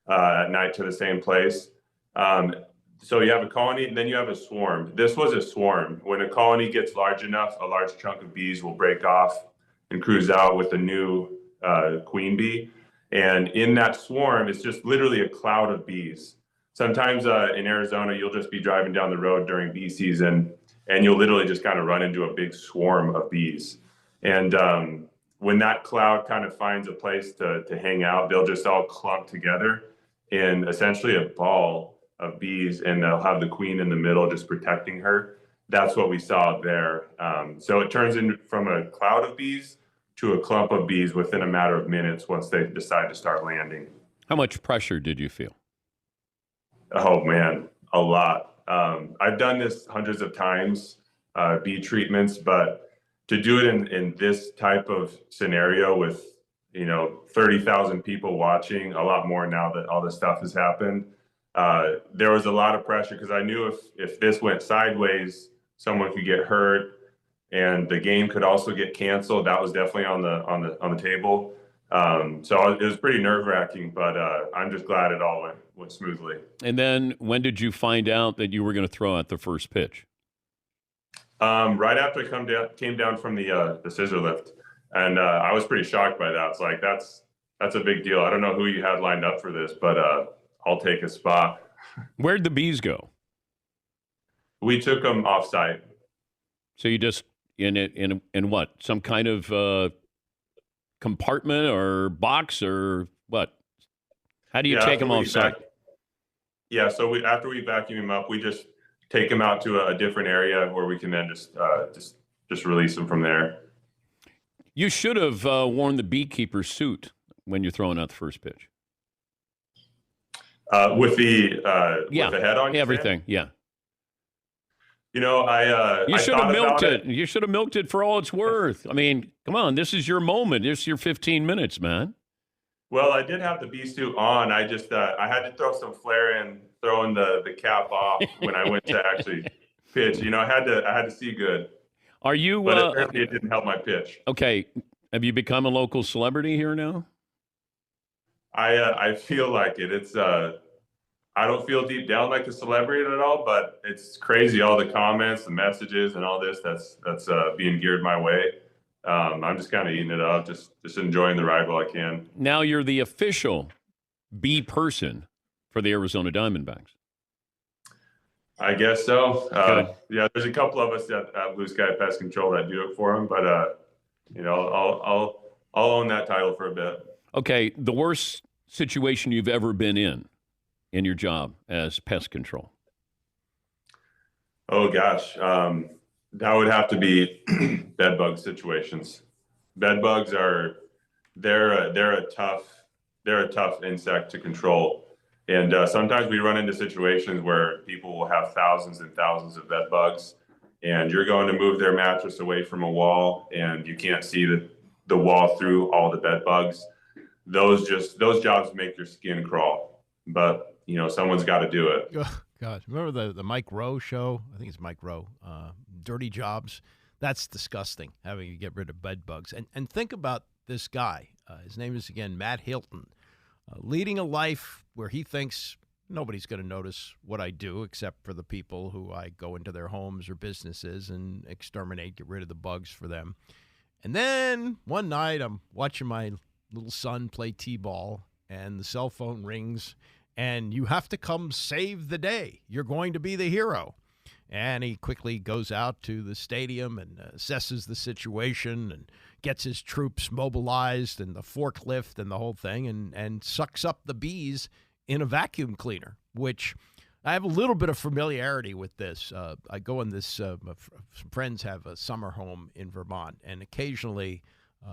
at night to the same place. So you have a colony, and then you have a swarm. This was a swarm. When a colony gets large enough, a large chunk of bees will break off and cruise out with a new queen bee. And in that swarm, it's just literally a cloud of bees. Sometimes in Arizona, you'll just be driving down the road during bee season, and you'll literally just kind of run into a big swarm of bees. And when that cloud kind of finds a place to hang out, they'll just all clump together in essentially a ball of bees, and they'll have the queen in the middle just protecting her. That's what we saw there. So it turns in from a cloud of bees to a clump of bees within a matter of minutes once they decide to start landing. How much pressure did you feel? Oh man, a lot. I've done this hundreds of times, bee treatments, but to do it in this type of scenario with 30,000 people watching, a lot more now that all this stuff has happened. There was a lot of pressure because I knew if this went sideways, someone could get hurt, and the game could also get canceled. That was definitely on the table. So it was pretty nerve-wracking, but I'm just glad it all went smoothly. And then when did you find out that you were going to throw out the first pitch? Right after I came down from the scissor lift, and I was pretty shocked by that. It's like that's a big deal. I don't know who you had lined up for this, but I'll take a spot. Where'd the bees go? We took them off-site. So you just in what? Some kind of compartment or box or what? How do you take them off-site? So after we vacuum them up, we just take them out to a different area where we can then just release them from there. You should have worn the beekeeper suit when you're throwing out the first pitch. With the head on? Everything, yeah. You should have milked it. You should have milked it for all it's worth. I mean, come on, this is your moment. This is your 15 minutes, man. Well, I did have the bee suit on. I just I had to throw some flair in, throwing the cap off when I went to actually pitch. I had to see good. Are you? But apparently, it didn't help my pitch. Okay, have you become a local celebrity here now? I feel like it. It's I don't feel deep down like a celebrity at all, but it's crazy all the comments, the messages, and all this that's being geared my way. I'm just kind of eating it up, just enjoying the ride while I can. Now you're the official bee person for the Arizona Diamondbacks. I guess so. Yeah, there's a couple of us at Blue Sky Pest Control that do it for them, but I'll own that title for a bit. Okay, the worst situation you've ever been in your job as pest control? Oh gosh, that would have to be bed bug situations. Bed bugs they're a tough insect to control, and sometimes we run into situations where people will have thousands and thousands of bed bugs, and you're going to move their mattress away from a wall, and you can't see the wall through all the bed bugs. Those jobs make your skin crawl, but someone's got to do it. Oh, God, remember the Mike Rowe show? I think it's Mike Rowe. Dirty Jobs. That's disgusting, having to get rid of bed bugs. And think about this guy. His name is, again, Matt Hilton, leading a life where he thinks nobody's going to notice what I do except for the people who I go into their homes or businesses and exterminate, get rid of the bugs for them. And then one night I'm watching my little son play t-ball and the cell phone rings and you have to come save the day. You're going to be the hero. And he quickly goes out to the stadium and assesses the situation and gets his troops mobilized and the forklift and the whole thing and sucks up the bees in a vacuum cleaner, which I have a little bit of familiarity with this. I go in this, some friends have a summer home in Vermont, and occasionally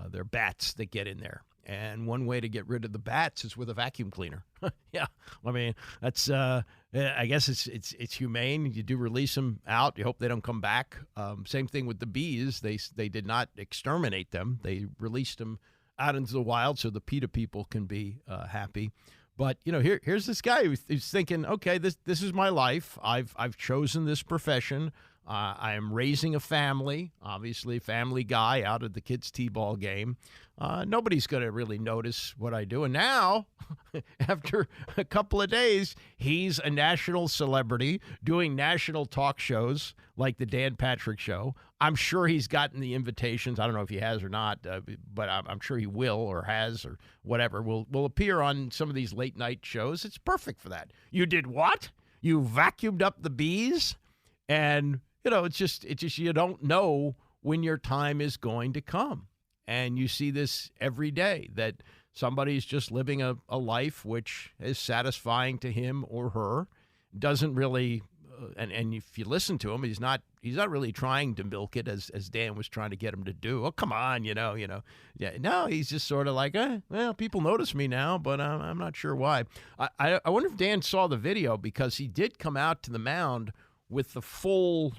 there are bats that get in there. And one way to get rid of the bats is with a vacuum cleaner. Yeah, I mean, that's, I guess it's humane. You do release them out. You hope they don't come back. Same thing with the bees. They did not exterminate them. They released them out into the wild so the PETA people can be happy. But, you know, here's this guy who's thinking, okay, this is my life. I've chosen this profession. I am raising a family, obviously family guy out at the kids' t-ball game. Nobody's going to really notice what I do. And now, after a couple of days, he's a national celebrity doing national talk shows like the Dan Patrick Show. I'm sure he's gotten the invitations. I don't know if he has or not, but I'm sure he will or has or whatever. Will appear on some of these late night shows. It's perfect for that. You did what? You vacuumed up the bees? And you know, it's just you don't know when your time is going to come. And you see this every day, that somebody's just living a life which is satisfying to him or her. Doesn't really, and if you listen to him, he's not really trying to milk it as Dan was trying to get him to do. Oh, come on, you know. Yeah, no, he's just sort of like, well, people notice me now, but I'm not sure why. I wonder if Dan saw the video, because he did come out to the mound with the full,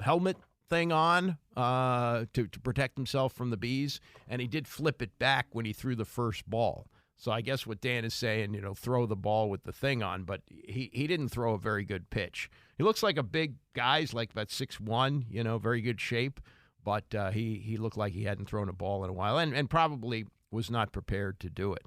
helmet thing on to protect himself from the bees, and he did flip it back when he threw the first ball. So I guess what Dan is saying, throw the ball with the thing on, but he didn't throw a very good pitch. He looks like a big guy, he's like about 6'1", very good shape, but he looked like he hadn't thrown a ball in a while, and probably was not prepared to do it.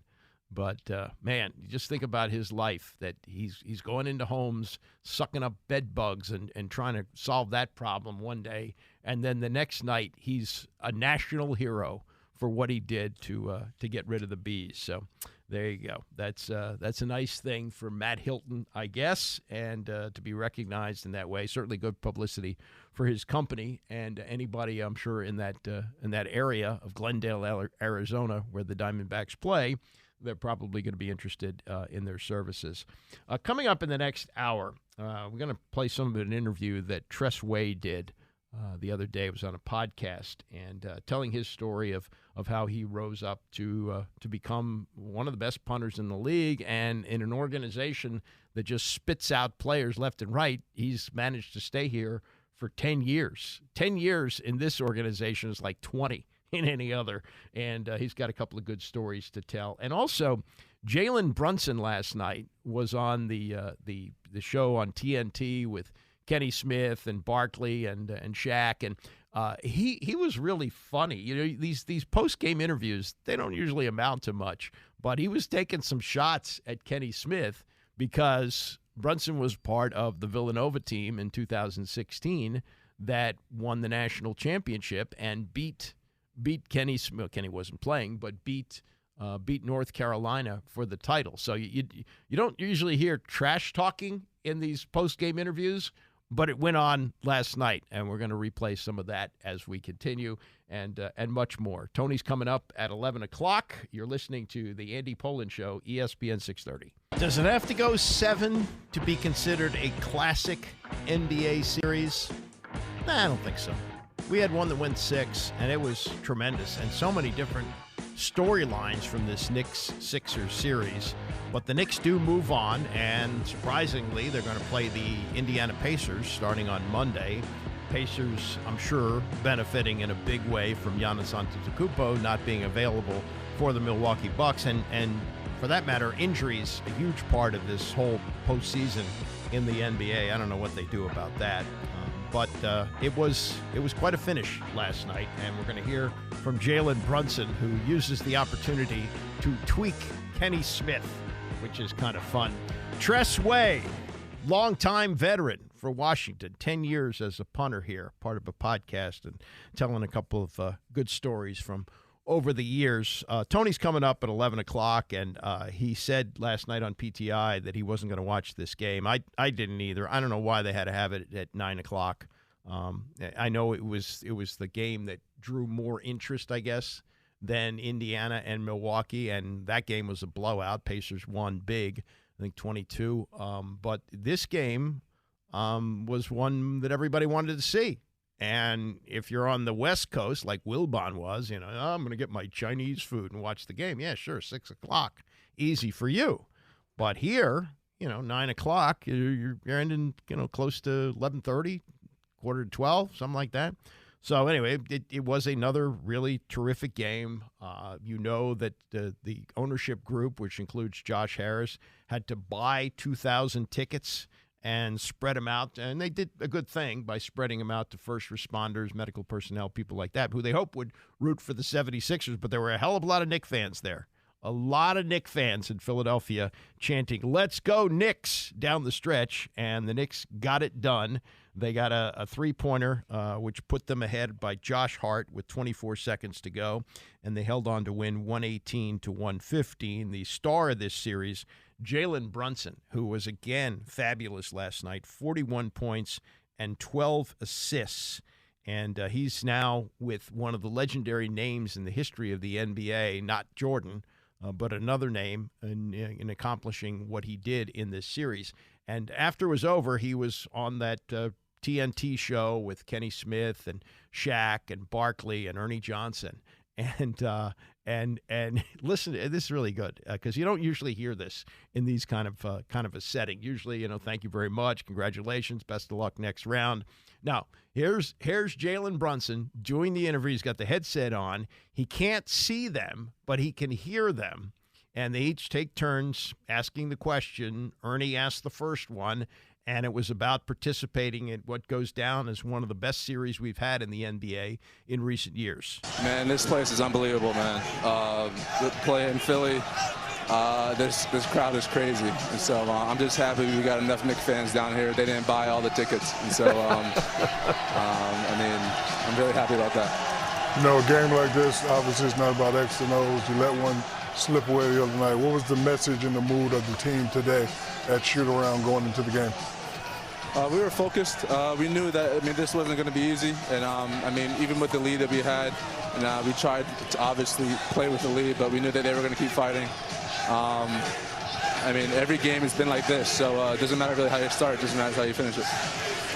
But, man, you just think about his life, that he's going into homes, sucking up bed bugs and trying to solve that problem one day. And then the next night, he's a national hero for what he did to get rid of the bees. So there you go. That's a nice thing for Matt Hilton, I guess, and to be recognized in that way. Certainly good publicity for his company and anybody, I'm sure, in that area of Glendale, Arizona, where the Diamondbacks play. They're probably going to be interested in their services. Coming up in the next hour, we're going to play some of an interview that Tress Way did the other day. It was on a podcast, and telling his story of how he rose up to become one of the best punters in the league, and in an organization that just spits out players left and right. He's managed to stay here for 10 years. 10 years in this organization is like 20 in any other, and he's got a couple of good stories to tell. And also, Jalen Brunson last night was on the show on TNT with Kenny Smith and Barkley and Shaq, and he was really funny. These post-game interviews, they don't usually amount to much, but he was taking some shots at Kenny Smith because Brunson was part of the Villanova team in 2016 that won the national championship and beat Kenny Smith. Well, Kenny wasn't playing, but beat North Carolina for the title. So you don't usually hear trash talking in these post-game interviews, but it went on last night, and we're going to replay some of that as we continue, and much more. Tony's coming up at 11 o'clock. You're listening to the Andy Poland Show, ESPN 630. Does it have to go 7 to be considered a classic NBA series? Nah, I don't think so. We had one that went 6, and it was tremendous, and so many different storylines from this Knicks-Sixers series. But the Knicks do move on, and surprisingly, they're going to play the Indiana Pacers starting on Monday. Pacers, I'm sure, benefiting in a big way from Giannis Antetokounmpo not being available for the Milwaukee Bucks, and for that matter, injuries, a huge part of this whole postseason in the NBA. I don't know what they do about that. But it was quite a finish last night, and we're going to hear from Jalen Brunson, who uses the opportunity to tweak Kenny Smith which is kind of fun. Tress Way, longtime veteran for Washington, 10 years as a punter here, part of a podcast and telling a couple of good stories from over the years. Tony's coming up at 11 o'clock, and he said last night on PTI that he wasn't going to watch this game. I didn't either. I don't know why they had to have it at 9 o'clock. I know it was the game that drew more interest, I guess, than Indiana and Milwaukee, and that game was a blowout. Pacers won big, I think 22. But this game was one that everybody wanted to see. And if you're on the West Coast, like Wilbon was, I'm going to get my Chinese food and watch the game. Yeah, sure, 6 o'clock. Easy for you. But here, 9 o'clock, you're ending, close to 11:30, quarter to 12, something like that. So anyway, it was another really terrific game. That the ownership group, which includes Josh Harris, had to buy 2,000 tickets and spread them out. And they did a good thing by spreading them out to first responders, medical personnel, people like that, who they hope would root for the 76ers. But there were a hell of a lot of Knicks fans there. A lot of Knicks fans in Philadelphia chanting, "Let's go Knicks," down the stretch. And the Knicks got it done. They got a three-pointer, which put them ahead by Josh Hart with 24 seconds to go. And they held on to win 118-115. The star of this series, Jalen Brunson, who was, again, fabulous last night, 41 points and 12 assists. And he's now with one of the legendary names in the history of the NBA, not Jordan, but another name in accomplishing what he did in this series. And after it was over, he was on that TNT show with Kenny Smith and Shaq and Barkley and Ernie Johnson. And listen, this is really good because you don't usually hear this in these kind of a setting. Usually, thank you very much, congratulations, best of luck next round. Now, here's Jalen Brunson doing the interview. He's got the headset on. He can't see them, but he can hear them. And they each take turns asking the question. Ernie asked the first one, and it was about participating in what goes down as one of the best series we've had in the NBA in recent years. Man, this place is unbelievable, man. The play in Philly, this crowd is crazy. And so I'm just happy we got enough Knicks fans down here. They didn't buy all the tickets. And so, I'm really happy about that. A game like this, obviously it's not about X and O's. You let one slip away the other night. What was the message and the mood of the team today at shoot-around going into the game? We were focused. We knew that, this wasn't going to be easy. And, even with the lead that we had, and we tried to obviously play with the lead, but we knew that they were going to keep fighting. Every game has been like this, so it doesn't matter really how you start, it just matters how you finish it.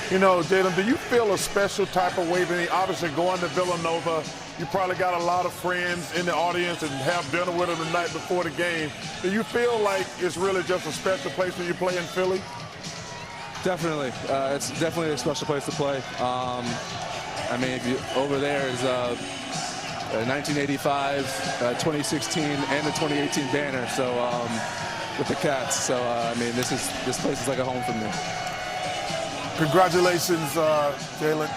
Jalen, do you feel a special type of way? Obviously, going to Villanova, you probably got a lot of friends in the audience and have dinner with them the night before the game. Do you feel like it's really just a special place when you play in Philly? Definitely. It's definitely a special place to play. Over there is 1985, 2016, and the 2018 banner. So with the Cats. So this place is like a home for me. Congratulations, Jalen.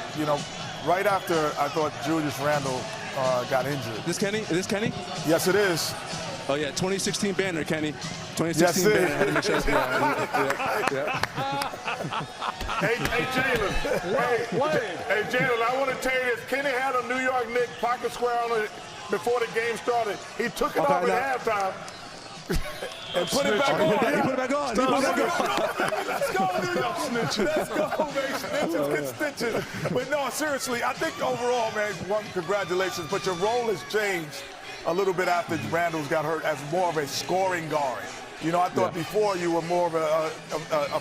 Right after I thought Julius Randle got injured. Is this Kenny? Yes, it is. Oh yeah, 2016 banner, Kenny. 2016 banner. I had to make sure. Yeah. Hey, Jalen. Hey, Jalen, I want to tell you this. Kenny had a New York Knicks pocket square on it before the game started. He took it off at halftime. And put it back on. He put it back on. Let's go, New York snitches. Let's go, man. Snitches get stitches. But no, seriously, I think overall, man, congratulations. But your role has changed a little bit after Randall's got hurt as more of a scoring guard. I thought before you were more of a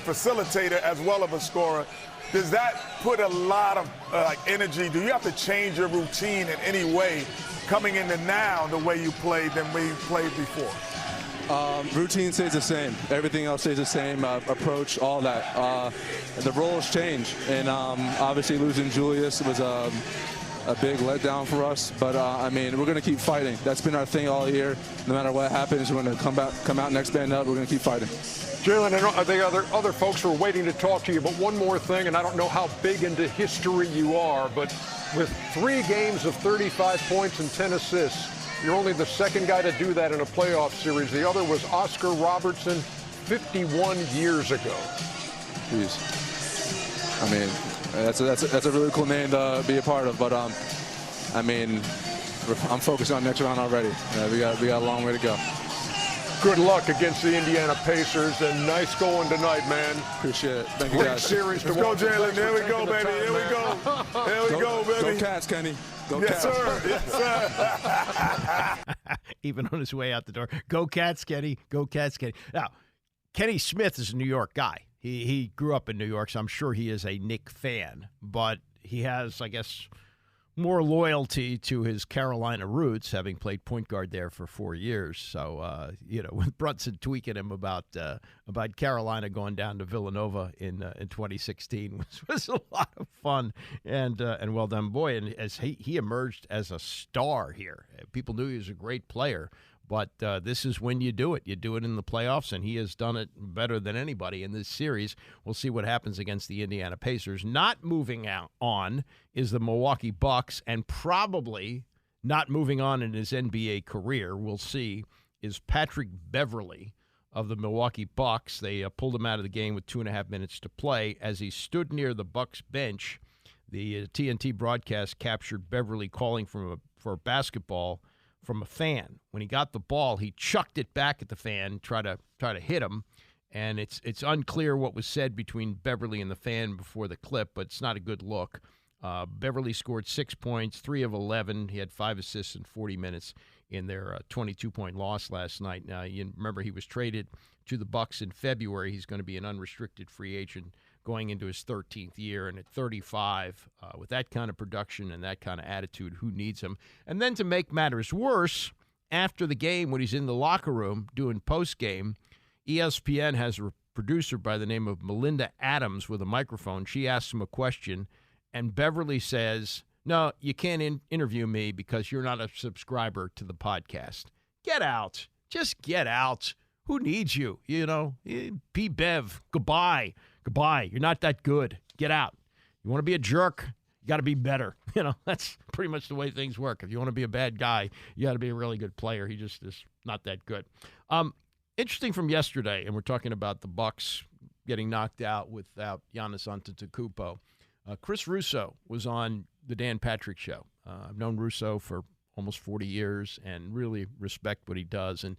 facilitator as well as a scorer. Does that put a lot of energy? Do you have to change your routine in any way coming into now the way you played than we played before? Routine stays the same. Everything else stays the same. Approach, all that. The roles change, and obviously losing Julius was a big letdown for us. But we're going to keep fighting. That's been our thing all year. No matter what happens, we're going to come out next man up. We're going to keep fighting. Jalen, I think other folks are waiting to talk to you, but one more thing, and I don't know how big into history you are, but with 3 games of 35 points and 10 assists, You're only the second guy to do that in a playoff series. The other was Oscar Robertson 51 years ago. Jeez. I mean, that's a really cool name to be a part of. But I mean, I'm focused on next round already. We got a long way to go. Good luck against the Indiana Pacers, and nice going tonight, man. Appreciate it. Thank you, Great guys. series to Let's go, watch. Jalen. There we go, baby. Here we go. There we go, baby. Go Cats, Kenny. Go Yes, Cats. sir. Yes, sir. Even on his way out the door. Go Cats, Kenny. Go Cats, Kenny. Now, Kenny Smith is a New York guy. He grew up in New York, so I'm sure he is a Knick fan. But he has, I guess, more loyalty to his Carolina roots, having played point guard there for 4 years. So, with Brunson tweaking him about Carolina going down to Villanova in 2016 was a lot of fun and well done, boy. And as he emerged as a star here, people knew he was a great player. But this is when you do it. You do it in the playoffs, and he has done it better than anybody in this series. We'll see what happens against the Indiana Pacers. Not moving on is the Milwaukee Bucks, and probably not moving on in his NBA career, we'll see, is Patrick Beverley of the Milwaukee Bucks. They pulled him out of the game with 2.5 minutes to play. As he stood near the Bucks bench, the TNT broadcast captured Beverley calling for a basketball from a fan. When he got the ball, he chucked it back at the fan, try to hit him, and it's unclear what was said between Beverley and the fan before the clip, but it's not a good look. Beverley scored 6 points, 3 of 11. He had 5 assists in 40 minutes in their 22-point loss last night. Now, you remember he was traded to the Bucks in February. He's going to be an unrestricted free agent going into his 13th year, and at 35, with that kind of production and that kind of attitude, who needs him? And then to make matters worse, after the game, when he's in the locker room doing post-game, ESPN has a producer by the name of Melinda Adams with a microphone. She asks him a question, and Beverly says, "No, you can't interview me because you're not a subscriber to the podcast. Get out. Just get out. Who needs you? P. Bev, goodbye. Goodbye. You're not that good. Get out. You want to be a jerk? You got to be better." That's pretty much the way things work. If you want to be a bad guy, you got to be a really good player. He just is not that good. Interesting from yesterday, and we're talking about the Bucks getting knocked out without Giannis Antetokounmpo. Chris Russo was on the Dan Patrick Show. I've known Russo for almost 40 years and really respect what he does. And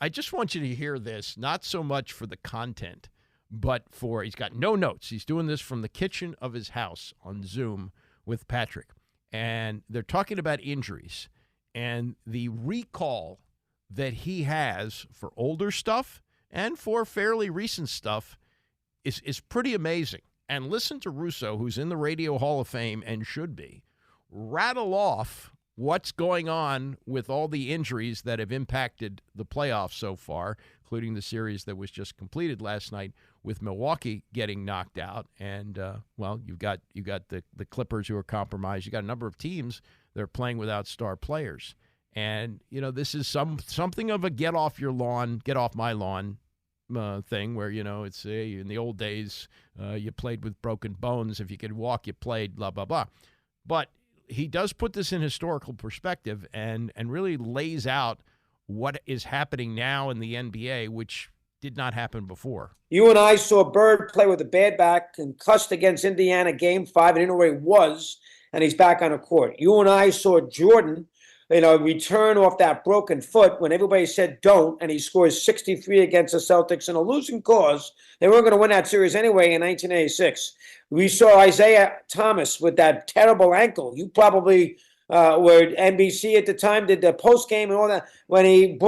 I just want you to hear this, not so much for the content, but he's got no notes. He's doing this from the kitchen of his house on Zoom with Patrick. And they're talking about injuries. And the recall that he has for older stuff and for fairly recent stuff is pretty amazing. And listen to Russo, who's in the Radio Hall of Fame and should be, rattle off what's going on with all the injuries that have impacted the playoffs so far, including the series that was just completed last night with Milwaukee getting knocked out. And, you've got the Clippers who are compromised. You got a number of teams that are playing without star players. And, this is something of a get off your lawn, get off my lawn thing where, it's in the old days, you played with broken bones. If you could walk, you played, blah, blah, blah. But he does put this in historical perspective and really lays out what is happening now in the NBA, which did not happen before. You and I saw Bird play with a bad back, concussed against Indiana Game 5, and didn't know where he was, and he's back on the court. You and I saw Jordan, return off that broken foot when everybody said don't, and he scores 63 against the Celtics in a losing cause. They weren't going to win that series anyway in 1986. We saw Isaiah Thomas with that terrible ankle. You probably were NBC at the time, did the post game and all that, when he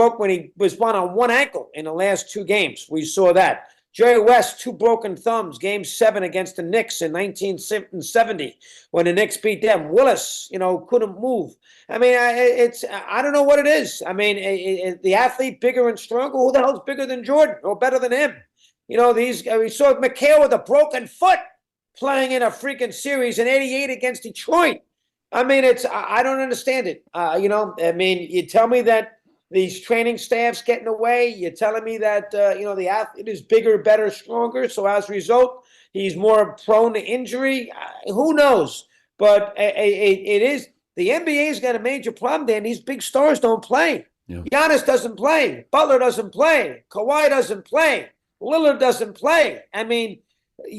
was on one ankle in the last 2 games. We saw that. Jerry West, 2 broken thumbs, Game 7 against the Knicks in 1970 when the Knicks beat them. Willis, couldn't move. I mean, I don't know what it is. I mean, the athlete bigger and stronger. Who the hell's bigger than Jordan or better than him? We saw McHale with a broken foot playing in a freaking series in '88 against Detroit. I mean, I don't understand it. You tell me that these training staffs get in the way. You're telling me that, the athlete is bigger, better, stronger. So as a result, he's more prone to injury. Who knows? But it is The NBA's got a major problem there, and these big stars don't play. Yeah. Giannis doesn't play. Butler doesn't play. Kawhi doesn't play. Lillard doesn't play. I mean,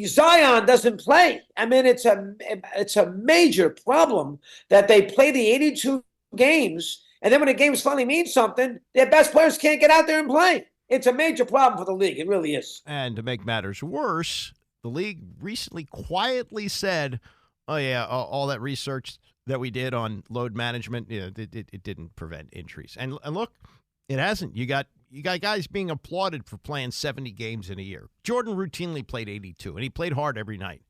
Zion doesn't play. I mean, it's a major problem that they play the 82 games, and then when the games finally mean something, their best players can't get out there and play. It's a major problem for the league. It really is. And to make matters worse, the league recently quietly said, oh, yeah, all that research that we did on load management, it didn't prevent injuries. And look, it hasn't. You got guys being applauded for playing 70 games in a year. Jordan routinely played 82, and he played hard every night.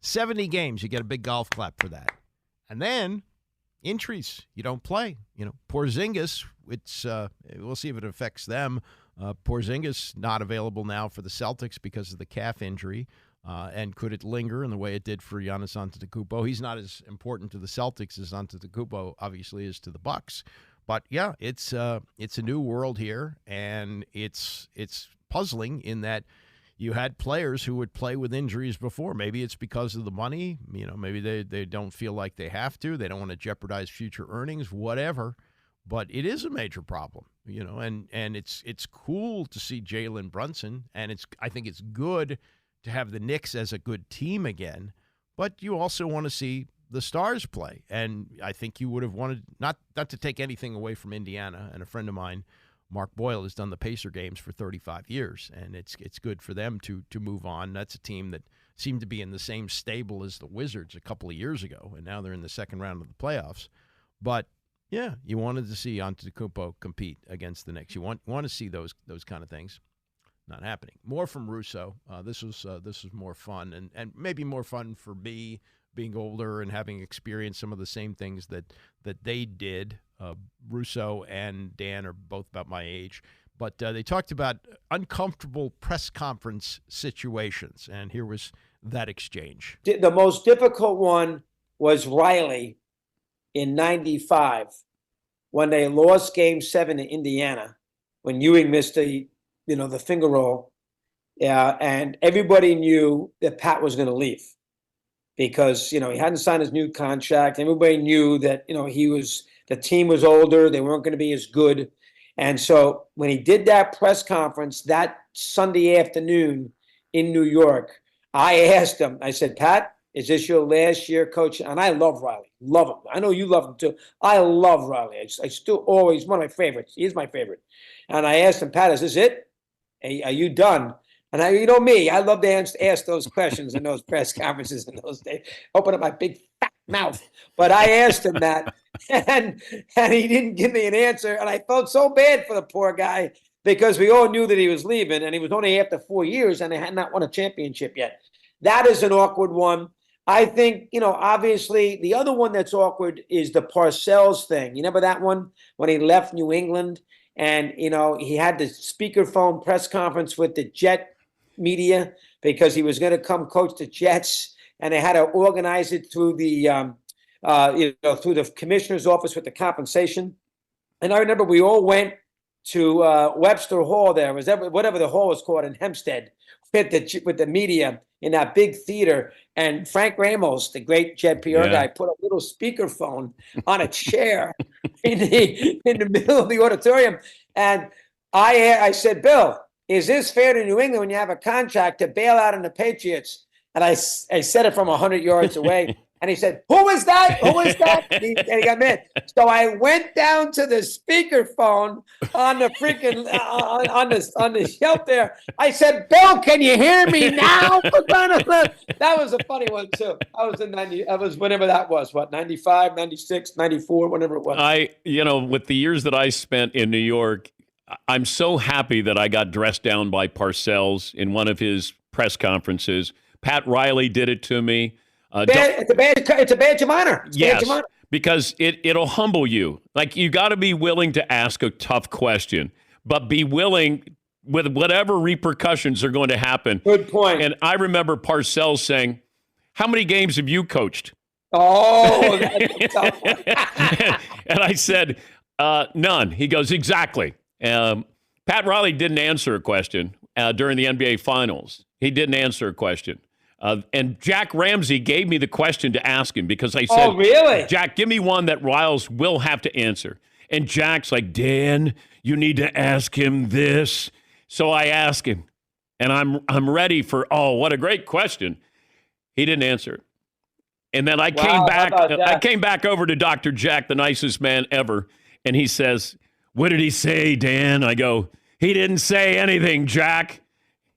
70 games, you get a big golf clap for that. And then injuries, you don't play. Porzingis, we'll see if it affects them. Porzingis not available now for the Celtics because of the calf injury. And could it linger in the way it did for Giannis Antetokounmpo? He's not as important to the Celtics as Antetokounmpo obviously is to the Bucks. But yeah, it's a new world here, and it's puzzling in that you had players who would play with injuries before. Maybe it's because of the money. Maybe they don't feel like they have to. They don't want to jeopardize future earnings, whatever. But it is a major problem, and it's cool to see Jalen Brunson, and I think it's good to have the Knicks as a good team again, but you also want to see the stars play. And I think you would have wanted, not to take anything away from Indiana, and a friend of mine, Mark Boyle, has done the Pacer games for 35 years, and it's good for them to move on. That's a team that seemed to be in the same stable as the Wizards a couple of years ago, and now they're in the second round of the playoffs. But yeah, you wanted to see Antetokounmpo compete against the Knicks. You want to see those kind of things. Not happening. More from Russo. This was more fun, and maybe more fun for me being older and having experienced some of the same things that they did. Russo and Dan are both about my age, but they talked about uncomfortable press conference situations, and here was that exchange. The most difficult one was Riley in '95 when they lost Game 7 to Indiana, when Ewing missed the finger roll. Yeah, and everybody knew that Pat was going to leave because, he hadn't signed his new contract. Everybody knew that, the team was older. They weren't going to be as good. And so when he did that press conference that Sunday afternoon in New York, I asked him, I said, Pat, is this your last year coaching? And I love Riley. Love him. I know you love him too. I love Riley. I still always, one of my favorites. He's my favorite. And I asked him, Pat, is this it? Are you done? And me, I love to ask those questions in those press conferences in those days. Open up my big fat mouth. But I asked him that, and he didn't give me an answer. And I felt so bad for the poor guy because we all knew that he was leaving, and he was only after 4 years, and they had not won a championship yet. That is an awkward one. I think, obviously the other one that's awkward is the Parcells thing. You remember that one when he left New England? And, he had the speakerphone press conference with the Jet media because he was going to come coach the Jets. And they had to organize it through the, through the commissioner's office with the compensation. And I remember we all went to Webster Hall there, whatever the hall was called in Hempstead, with the media in that big theater. And Frank Ramos, the great Jet PR guy, put a little speakerphone on a chair in the middle of the auditorium. And I said, Bill, is this fair to New England when you have a contract to bail out on the Patriots? And I said it from 100 yards away. And he said, who is that? Who is that? And he got mad. So I went down to the speakerphone on the freaking on the shelf there. I said, Bill, can you hear me now? That was a funny one too. I was in 90. I was whenever that was. What, 95, 96, 94, whatever it was. With the years that I spent in New York, I'm so happy that I got dressed down by Parcells in one of his press conferences. Pat Riley did it to me. It's a badge of honor. Yes, because it'll humble you. Like, you got to be willing to ask a tough question, but be willing with whatever repercussions are going to happen. Good point. And I remember Parcells saying, how many games have you coached? Oh, that's a tough one. And I said, none. He goes, exactly. Pat Riley didn't answer a question during the NBA Finals. He didn't answer a question. And Jack Ramsey gave me the question to ask him because I said, "Oh, really? Jack, give me one that Riles will have to answer." And Jack's like, "Dan, you need to ask him this." So I ask him, and I'm ready for, oh, what a great question. He didn't answer it. And then I came back over to Dr. Jack, the nicest man ever, and he says, "What did he say, Dan?" I go, "He didn't say anything, Jack.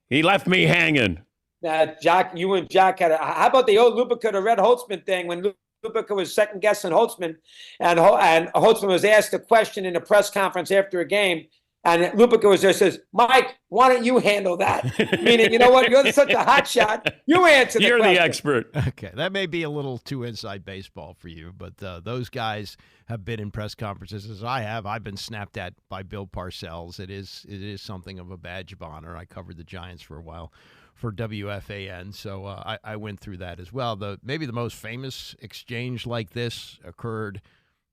He left me hanging." Jack, you and Jack had how about the old Lupica to Red Holtzman thing when Lupica was second guessing Holtzman, and Holtzman was asked a question in a press conference after a game, and Lupica was there, says, "Mike, why don't you handle that?" Meaning, you know what? You're such a hot shot. You answer the You're question. the expert. Okay, that may be a little too inside baseball for you, but those guys have been in press conferences as I have. I've been snapped at by Bill Parcells. It is something of a badge of honor. I covered the Giants for a while for WFAN, so I went through that as well. Maybe the most famous exchange like this occurred,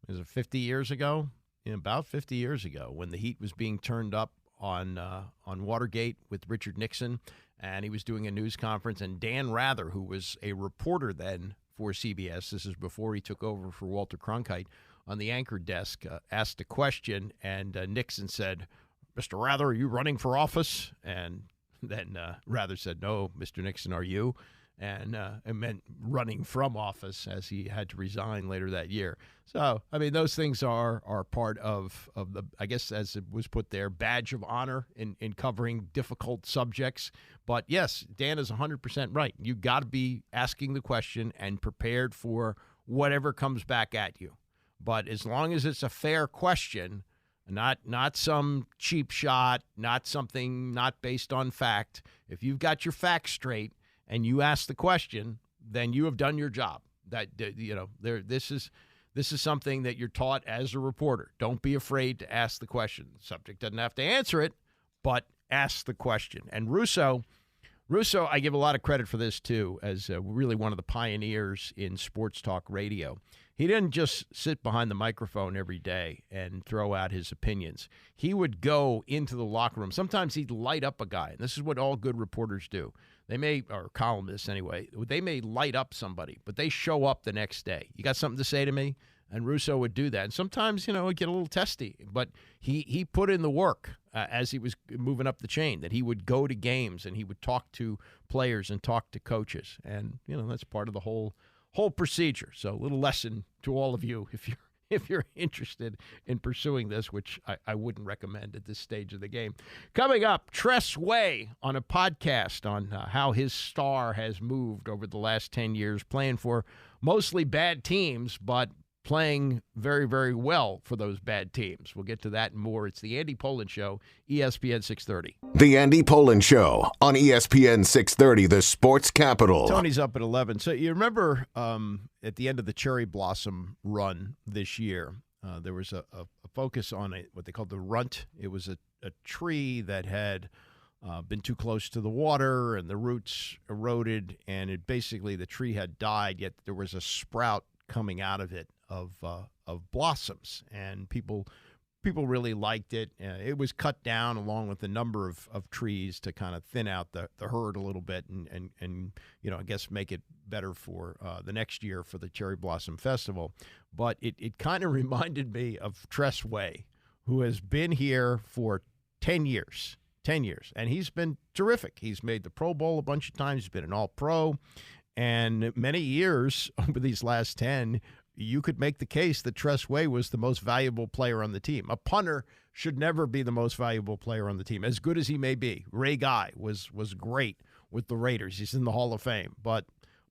is it 50 years ago? About 50 years ago, when the heat was being turned up on Watergate with Richard Nixon, and he was doing a news conference, and Dan Rather, who was a reporter then for CBS, this is before he took over for Walter Cronkite, on the anchor desk, asked a question, and Nixon said, "Mr. Rather, are you running for office?" And then Rather said, "No, Mr. Nixon, are you?" And it meant running from office, as he had to resign later that year. So, I mean, those things are part of the, I guess, as it was put there, badge of honor in covering difficult subjects. But yes, Dan is 100% right. You got to be asking the question and prepared for whatever comes back at you. But as long as it's a fair question, not some cheap shot, not something not based on fact. If you've got your facts straight and you ask the question, then you have done your job. This is something that you're taught as a reporter. Don't be afraid to ask the question. The subject doesn't have to answer it, but ask the question. And Russo, I give a lot of credit for this too, as really one of the pioneers in sports talk radio. He didn't just sit behind the microphone every day and throw out his opinions. He would go into the locker room. Sometimes he'd light up a guy, and this is what all good reporters do. Or columnists anyway, they may light up somebody, but they show up the next day. "You got something to say to me?" And Russo would do that. And sometimes, it'd get a little testy, but he put in the work as he was moving up the chain, that he would go to games and he would talk to players and talk to coaches. And, that's part of the whole procedure. So a little lesson to all of you if you're interested in pursuing this, which I wouldn't recommend at this stage of the game. Coming up, Tress Way on a podcast on how his star has moved over the last 10 years, playing for mostly bad teams, but playing very, very well for those bad teams. We'll get to that and more. It's the Andy Pollin Show, ESPN 630. The Andy Pollin Show on ESPN 630, the sports capital. Tony's up at 11. So you remember at the end of the cherry blossom run this year, there was a focus on what they called the runt. It was a tree that had been too close to the water, and the roots eroded, and the tree had died, yet there was a sprout coming out of it of blossoms, and people really liked it. It was cut down along with a number of trees to kind of thin out the herd a little bit and I guess make it better for the next year for the Cherry Blossom Festival. But it kind of reminded me of Tress Way, who has been here for 10 years. 10 years. And he's been terrific. He's made the Pro Bowl a bunch of times. He's been an All-Pro. And many years over these last 10, you could make the case that Tress Way was the most valuable player on the team. A punter should never be the most valuable player on the team, as good as he may be. Ray Guy was great with the Raiders. He's in the Hall of Fame. But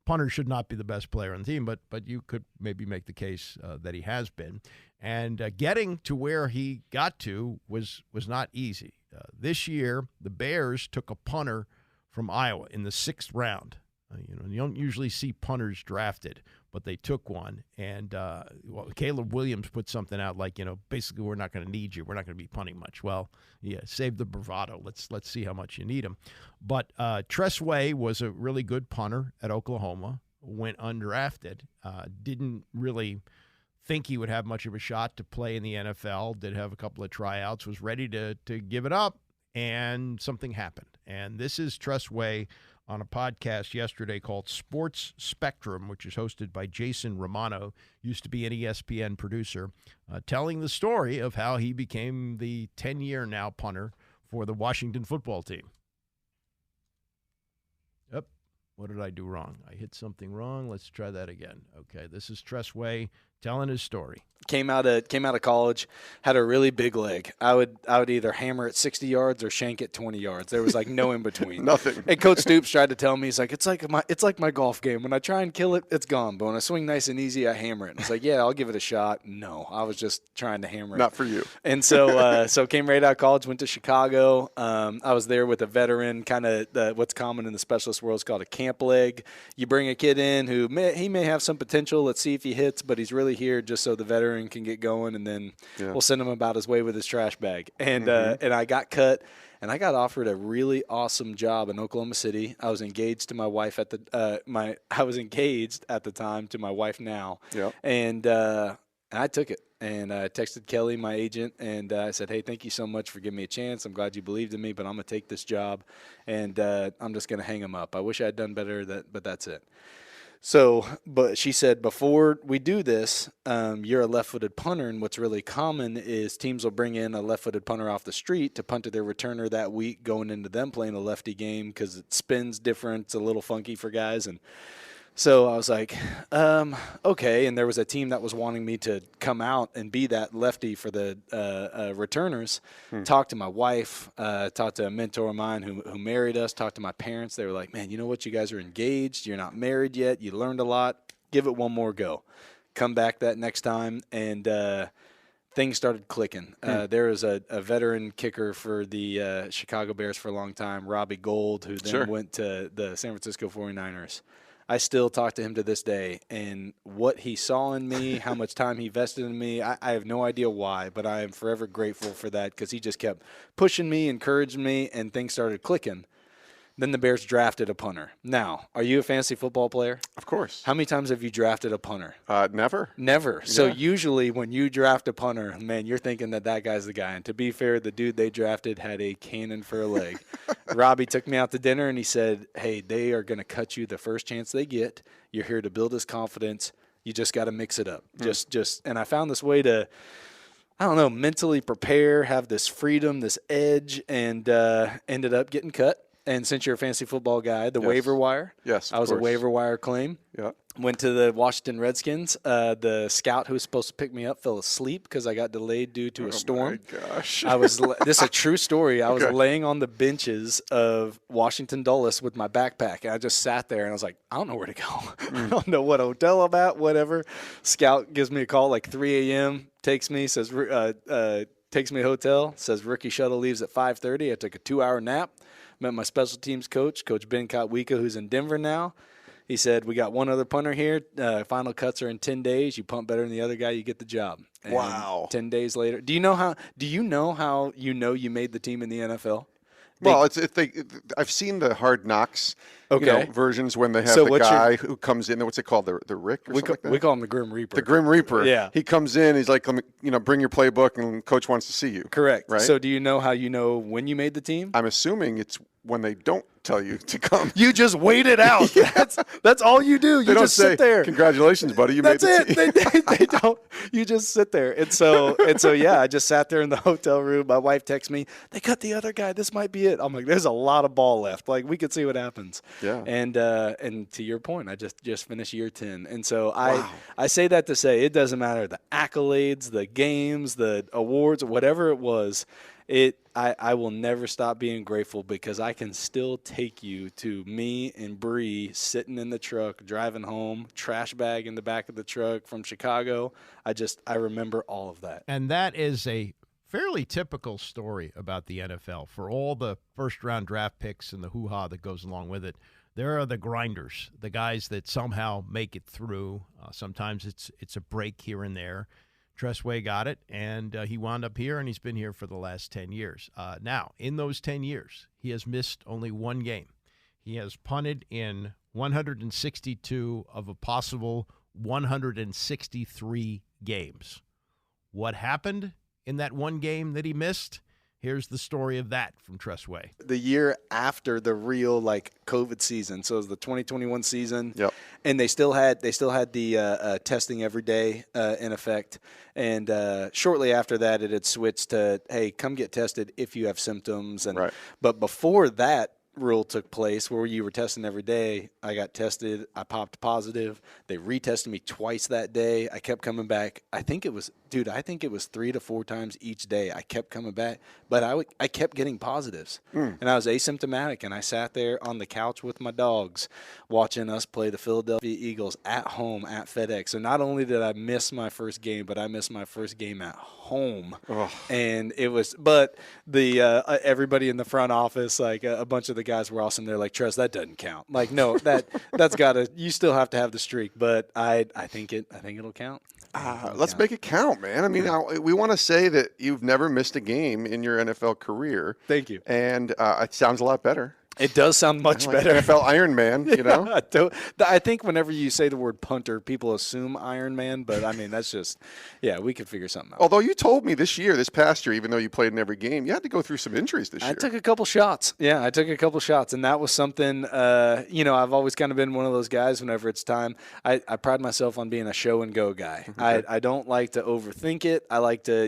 punter should not be the best player on the team. But you could maybe make the case that he has been. And getting to where he got to was not easy. This year, the Bears took a punter from Iowa in the 6th round. You don't usually see punters drafted, but they took one. And Caleb Williams put something out like, basically we're not going to need you. We're not going to be punting much. Well, yeah, save the bravado. Let's see how much you need him. But Tress Way was a really good punter at Oklahoma, went undrafted, didn't really think he would have much of a shot to play in the NFL, did have a couple of tryouts, was ready to give it up. and something happened. And this is Tress Way on a podcast yesterday called Sports Spectrum, which is hosted by Jason Romano, used to be an ESPN producer, telling the story of how he became the 10-year now punter for the Washington football team. Yep. What did I do wrong? I hit something wrong. Let's try that again. Okay, this is Tress Way telling his story. Came out of college, had a really big leg. I would either hammer at 60 yards or shank at 20 yards. There was like no in between. Nothing. And Coach Stoops tried to tell me, he's like, it's like my golf game. When I try and kill it, it's gone. But when I swing nice and easy, I hammer it. And it's like, yeah, I'll give it a shot. No, I was just trying to hammer it. Not for you. And so so came right out of college, went to Chicago. I was there with a veteran, kind of what's common in the specialist world is called a camp leg. You bring a kid in who may have some potential. Let's see if he hits, but he's really here just so the veteran can get going. And then we'll send him about his way with his trash bag. And and I got cut, and I got offered a really awesome job in Oklahoma City. I was engaged to my wife at the I was engaged at the time to my wife now. Yep. And I took it. And I texted Kelly, my agent, and I said, hey, thank you so much for giving me a chance. I'm glad you believed in me, but I'm going to take this job, and I'm just going to hang him up. I wish I had done better, but that's it. So, but she said, before we do this, you're a left-footed punter, and what's really common is teams will bring in a left-footed punter off the street to punt to their returner that week going into them playing a lefty game because it spins different. It's a little funky for guys. And so I was like, okay. And there was a team that was wanting me to come out and be that lefty for the returners. Talked to my wife, talked to a mentor of mine who married us, talked to my parents. They were like, man, you know what? You guys are engaged. You're not married yet. You learned a lot. Give it one more go. Come back that next time. And things started clicking. There was a veteran kicker for the Chicago Bears for a long time, Robbie Gould, who then went to the San Francisco 49ers. I still talk to him to this day, and what he saw in me, how much time he vested in me, I have no idea why, but I am forever grateful for that because he just kept pushing me, encouraging me, and things started clicking. Then the Bears drafted a punter. Now, are you a fantasy football player? Of course. How many times have you drafted a punter? Never. Never. Yeah. So usually when you draft a punter, man, you're thinking that guy's the guy. And to be fair, the dude they drafted had a cannon for a leg. Robbie took me out to dinner, and he said, hey, they are going to cut you the first chance they get. You're here to build his confidence. You just got to mix it up. And I found this way to, I don't know, mentally prepare, have this freedom, this edge, and ended up getting cut. And since you're a fantasy football guy, the waiver wire. Yes, I was a waiver wire claim. Yeah. Went to the Washington Redskins. The scout who was supposed to pick me up fell asleep because I got delayed due to a storm. Oh, my gosh. This is a true story. I was laying on the benches of Washington Dulles with my backpack, and I just sat there, and I was like, I don't know where to go. I don't know what hotel I'm at, whatever. Scout gives me a call like 3 a.m., takes me, says, takes me to a hotel, says rookie shuttle leaves at 5:30. I took a 2-hour nap. Met my special teams coach, Coach Ben Kotwika, who's in Denver now. He said, we got one other punter here. Final cuts are in 10 days. You punt better than the other guy, you get the job. And wow. 10 days later. Do you know how you made the team in the NFL? Well, I've seen the Hard Knocks versions when they have the guy who comes in. What's it called? The Rick or something like that? We call him the Grim Reaper. The Grim Reaper. Yeah. He comes in. He's like, bring your playbook, and coach wants to see you. Correct. Right? So do you know how you know when you made the team? I'm assuming it's when they don't tell you to come. You just wait it out. That's all you do. You just sit there. Congratulations, buddy. You made the team. They don't. You just sit there. And so yeah, I just sat there in the hotel room. My wife texts me, they cut the other guy. This might be it. I'm like, there's a lot of ball left. Like, we could see what happens. Yeah. And to your point, I just finished year 10. And so I say that to say it doesn't matter the accolades, the games, the awards, whatever it was. I will never stop being grateful because I can still take you to me and Bree sitting in the truck, driving home, trash bag in the back of the truck from Chicago. I remember all of that. And that is a fairly typical story about the NFL. For all the first-round draft picks and the hoo-ha that goes along with it, there are the grinders, the guys that somehow make it through. Sometimes it's a break here and there. Tress Way got it, and he wound up here, and he's been here for the last 10 years. Now, in those 10 years, he has missed only one game. He has punted in 162 of a possible 163 games. What happened in that one game that he missed? Here's the story of that from Tressway. The year after the real COVID season, so it was the 2021 season. Yep. And they still had the testing every day in effect. And shortly after that, it had switched to, hey, come get tested if you have symptoms. And but before that rule took place, where you were testing every day, I got tested. I popped positive. They retested me twice that day. I kept coming back. I think it was 3 to 4 times each day. I kept coming back, but I kept getting positives, and I was asymptomatic. And I sat there on the couch with my dogs, watching us play the Philadelphia Eagles at home at FedEx. So not only did I miss my first game, but I missed my first game at home. And it was, but the everybody in the front office, a bunch of the guys were awesome. They're like, Tress, that doesn't count. No, that's gotta. You still have to have the streak, but I think it'll count. Let's make it count, man. I mean, we want to say that you've never missed a game in your NFL career. Thank you. And it sounds a lot better. It does sound much better. NFL Iron Man, you know? I think whenever you say the word punter, people assume Iron Man, but I mean, that's just, we could figure something out. Although you told me this past year, even though you played in every game, you had to go through some injuries this year. I took a couple shots. Yeah, I took a couple shots, and that was something, I've always kind of been one of those guys whenever it's time. I pride myself on being a show-and-go guy. Okay. I don't like to overthink it. I like to,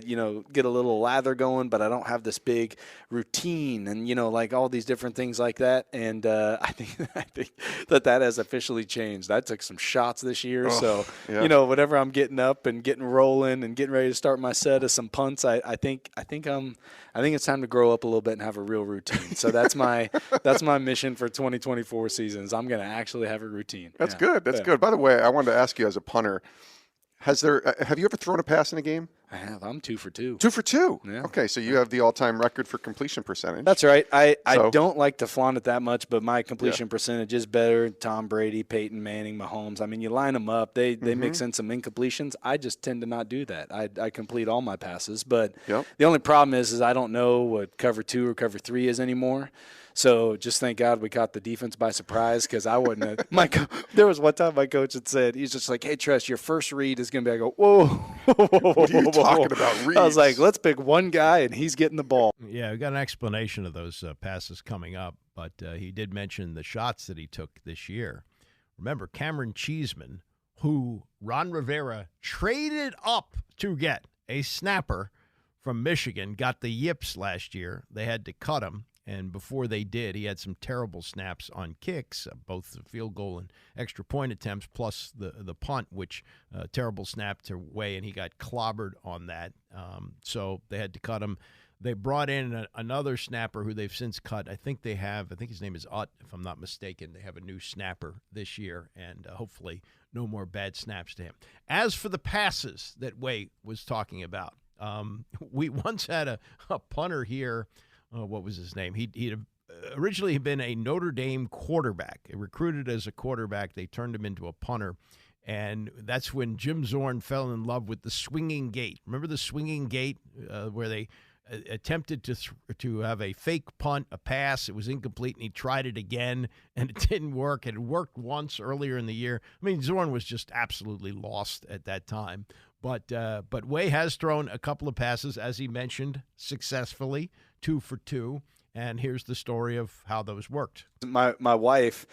get a little lather going, but I don't have this big routine and, all these different things like that. And I think that has officially changed. I took some shots this year, whenever I'm getting up and getting rolling and getting ready to start my set of some punts, I think it's time to grow up a little bit and have a real routine. So that's my mission for 2024 seasons. I'm going to actually have a routine. That's good. That's good. By the way, I wanted to ask you as a punter, have you ever thrown a pass in a game? I have. I'm 2 for 2. 2 for 2? Yeah. Okay, so you have the all-time record for completion percentage. That's right. I don't like to flaunt it that much, but my completion percentage is better. Tom Brady, Peyton Manning, Mahomes. I mean, you line them up. They mix in some incompletions. I just tend to not do that. I complete all my passes. But the only problem is I don't know what cover 2 or cover 3 is anymore. So just thank God we caught the defense by surprise, because I wouldn't have. There was one time my coach had said, he's just like, hey, Tress, your first read is going to be, I go, whoa. What are you talking about, reads? I was like, let's pick one guy, and he's getting the ball. Yeah, we got an explanation of those passes coming up, but he did mention the shots that he took this year. Remember, Cameron Cheeseman, who Ron Rivera traded up to get a snapper from Michigan, got the yips last year. They had to cut him. And before they did, he had some terrible snaps on kicks, both the field goal and extra point attempts, plus the punt, which terrible snap to Way, and he got clobbered on that. So they had to cut him. They brought in another snapper who they've since cut. I think his name is Ut, if I'm not mistaken. They have a new snapper this year, and hopefully no more bad snaps to him. As for the passes that Way was talking about, we once had a punter here. What was his name? He'd originally been a Notre Dame quarterback. Recruited as a quarterback. They turned him into a punter. And that's when Jim Zorn fell in love with the swinging gate. Remember the swinging gate where they attempted to have a fake punt, a pass. It was incomplete, and he tried it again, and it didn't work. It had worked once earlier in the year. I mean, Zorn was just absolutely lost at that time. But Way has thrown a couple of passes, as he mentioned, successfully, 2 for 2. And here's the story of how those worked. My wife,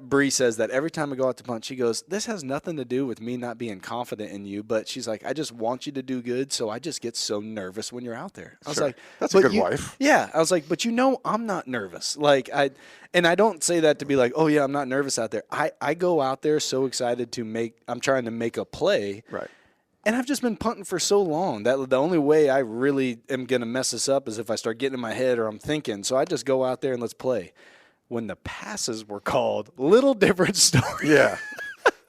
Bree, says that every time I go out to punt, she goes, this has nothing to do with me not being confident in you, but she's like, I just want you to do good, so I just get so nervous when you're out there. I was like, that's a good wife. Yeah. I was like, but I'm not nervous. And I don't say that to be like, oh, yeah, I'm not nervous out there. I go out there so excited I'm trying to make a play. Right. And I've just been punting for so long that the only way I really am going to mess this up is if I start getting in my head or I'm thinking. So I just go out there and let's play. When the passes were called, little different story. Yeah.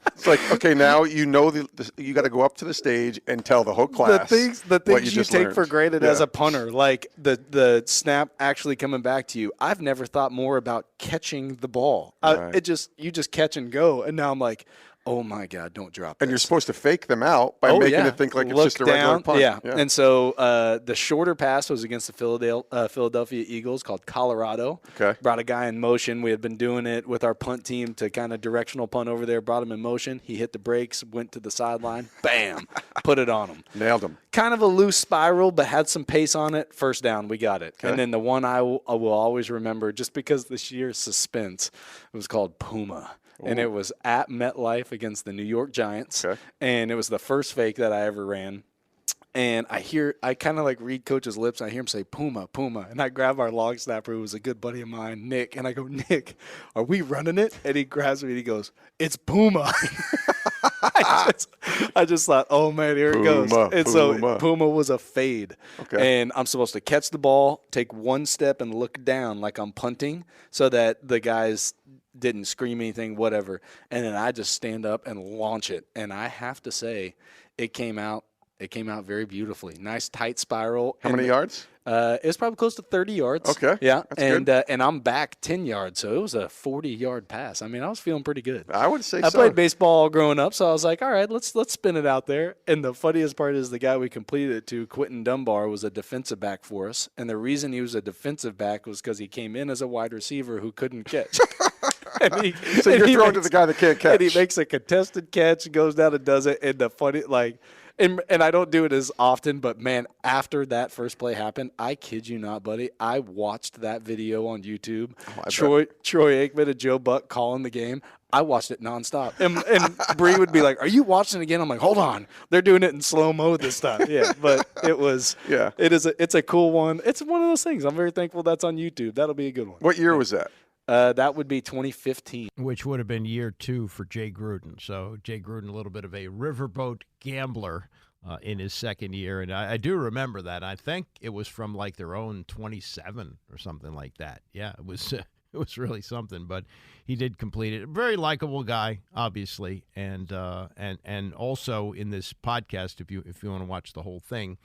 It's like, okay, now you know you got to go up to the stage and tell the whole class the things you take learned. For granted as a punter, like the snap actually coming back to you. I've never thought more about catching the ball. Right. You just catch and go, and now I'm like, Oh my God, don't drop And this. you're supposed to fake them out by making it think like it's just a regular punt. Yeah. And so the shorter pass was against the Philadelphia Eagles called Colorado. Okay. Brought a guy in motion. We had been doing it with our punt team to kind of directional punt over there. Brought him in motion. He hit the brakes, went to the sideline. Bam. Put it on him. Nailed him. Kind of a loose spiral, but had some pace on it. First down, we got it. Okay. And then the one I will always remember, just because of the sheer suspense, it was called Puma. And it was at MetLife against the New York Giants. Okay. And it was the first fake that I ever ran. And I kind of like read Coach's lips. And I hear him say, Puma, Puma. And I grab our long snapper, who was a good buddy of mine, Nick. And I go, Nick, are we running it? And he grabs me and he goes, it's Puma. I just thought, oh, man, here it goes. And so Puma was a fade. Okay. And I'm supposed to catch the ball, take one step, and look down like I'm punting so that the guys didn't scream anything, whatever. And then I just stand up and launch it. And I have to say, it came out very beautifully. Nice tight spiral. How many yards? It was probably close to 30 yards. Okay. Yeah. That's good. And I'm back 10 yards, so it was a 40-yard pass. I mean, I was feeling pretty good. I would say I played baseball growing up, so I was like, all right, let's spin it out there. And the funniest part is the guy we completed it to, Quentin Dunbar, was a defensive back for us. And the reason he was a defensive back was because he came in as a wide receiver who couldn't catch. So you're throwing to the guy that can't catch. And he makes a contested catch, goes down and does it. And the funny, and I don't do it as often, but, man, after that first play happened, I kid you not, buddy, I watched that video on YouTube. Troy Aikman and Joe Buck calling the game. I watched it nonstop. And Bree would be like, are you watching it again? I'm like, hold on. They're doing it in slow-mo this time. Yeah, but it's a cool one. It's one of those things. I'm very thankful that's on YouTube. That'll be a good one. What year was that? That would be 2015. Which would have been year 2 for Jay Gruden. So Jay Gruden, a little bit of a riverboat gambler in his second year. And I do remember that. I think it was from like their own 27 or something like that. Yeah, it was really something. But he did complete it. Very likable guy, obviously. And also in this podcast, if you want to watch the whole thing,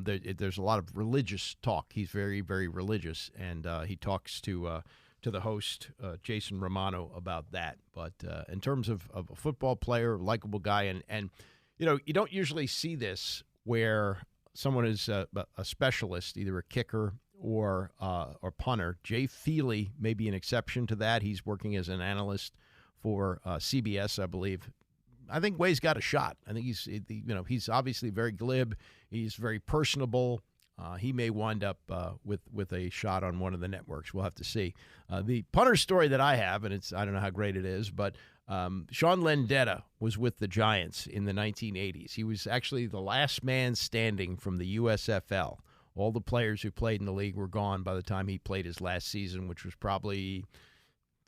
there's a lot of religious talk. He's very, very religious. And he talks to the host, Jason Romano, about that. But in terms of a football player, likable guy, and you don't usually see this where someone is a specialist, either a kicker or punter. Jay Feely may be an exception to that. He's working as an analyst for CBS, I believe. I think Way's got a shot. I think he's obviously very glib. He's very personable. He may wind up with a shot on one of the networks. We'll have to see. The punter story that I have, and I don't know how great it is, but Sean Lendetta was with the Giants in the 1980s. He was actually the last man standing from the USFL. All the players who played in the league were gone by the time he played his last season, which was probably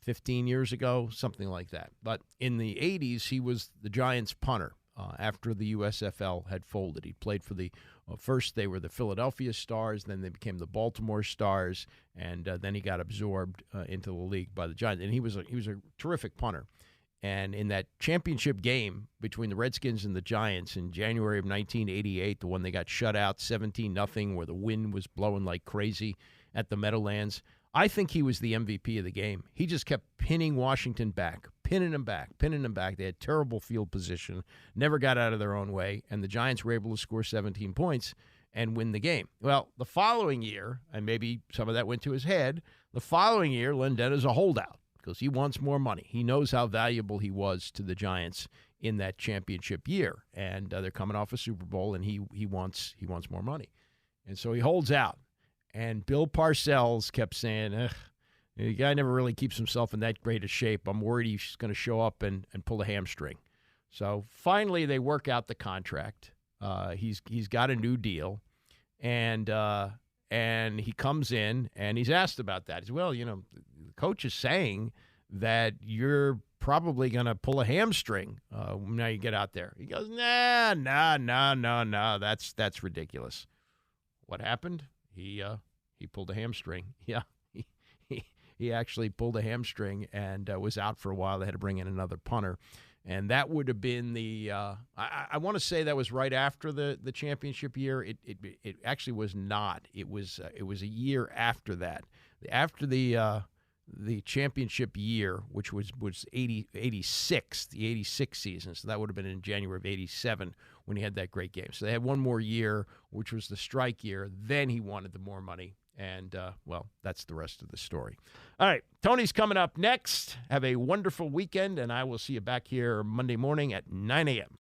15 years ago, something like that. But in the 80s, he was the Giants punter. After the USFL had folded, he played for first they were the Philadelphia Stars, then they became the Baltimore Stars, and then he got absorbed into the league by the Giants. And he was a terrific punter. And in that championship game between the Redskins and the Giants in January of 1988, the one they got shut out 17-0, where the wind was blowing like crazy at the Meadowlands, I think he was the MVP of the game. He just kept pinning Washington back, pinning them back. They had terrible field position, never got out of their own way, and the Giants were able to score 17 points and win the game. Well, the following year, and maybe some of that went to his head, the following year, Lendetta's a holdout because he wants more money. He knows how valuable he was to the Giants in that championship year, and they're coming off a Super Bowl, and he wants more money. And so he holds out. And Bill Parcells kept saying, the guy never really keeps himself in that great a shape. I'm worried he's going to show up and pull a hamstring. So finally they work out the contract. He's got a new deal. And he comes in and he's asked about that. He said, well, the coach is saying that you're probably going to pull a hamstring now you get out there. He goes, nah, that's ridiculous. What happened? He pulled a hamstring. Yeah, he actually pulled a hamstring and was out for a while. They had to bring in another punter, and that would have been the. I want to say that was right after the championship year. It actually was not. It was a year after that. After the the championship year, which was 86, the 86 season. So that would have been in January of 87 when he had that great game. So they had one more year, which was the strike year. Then he wanted the more money. And, well, that's the rest of the story. All right, Tony's coming up next. Have a wonderful weekend, and I will see you back here Monday morning at 9 a.m.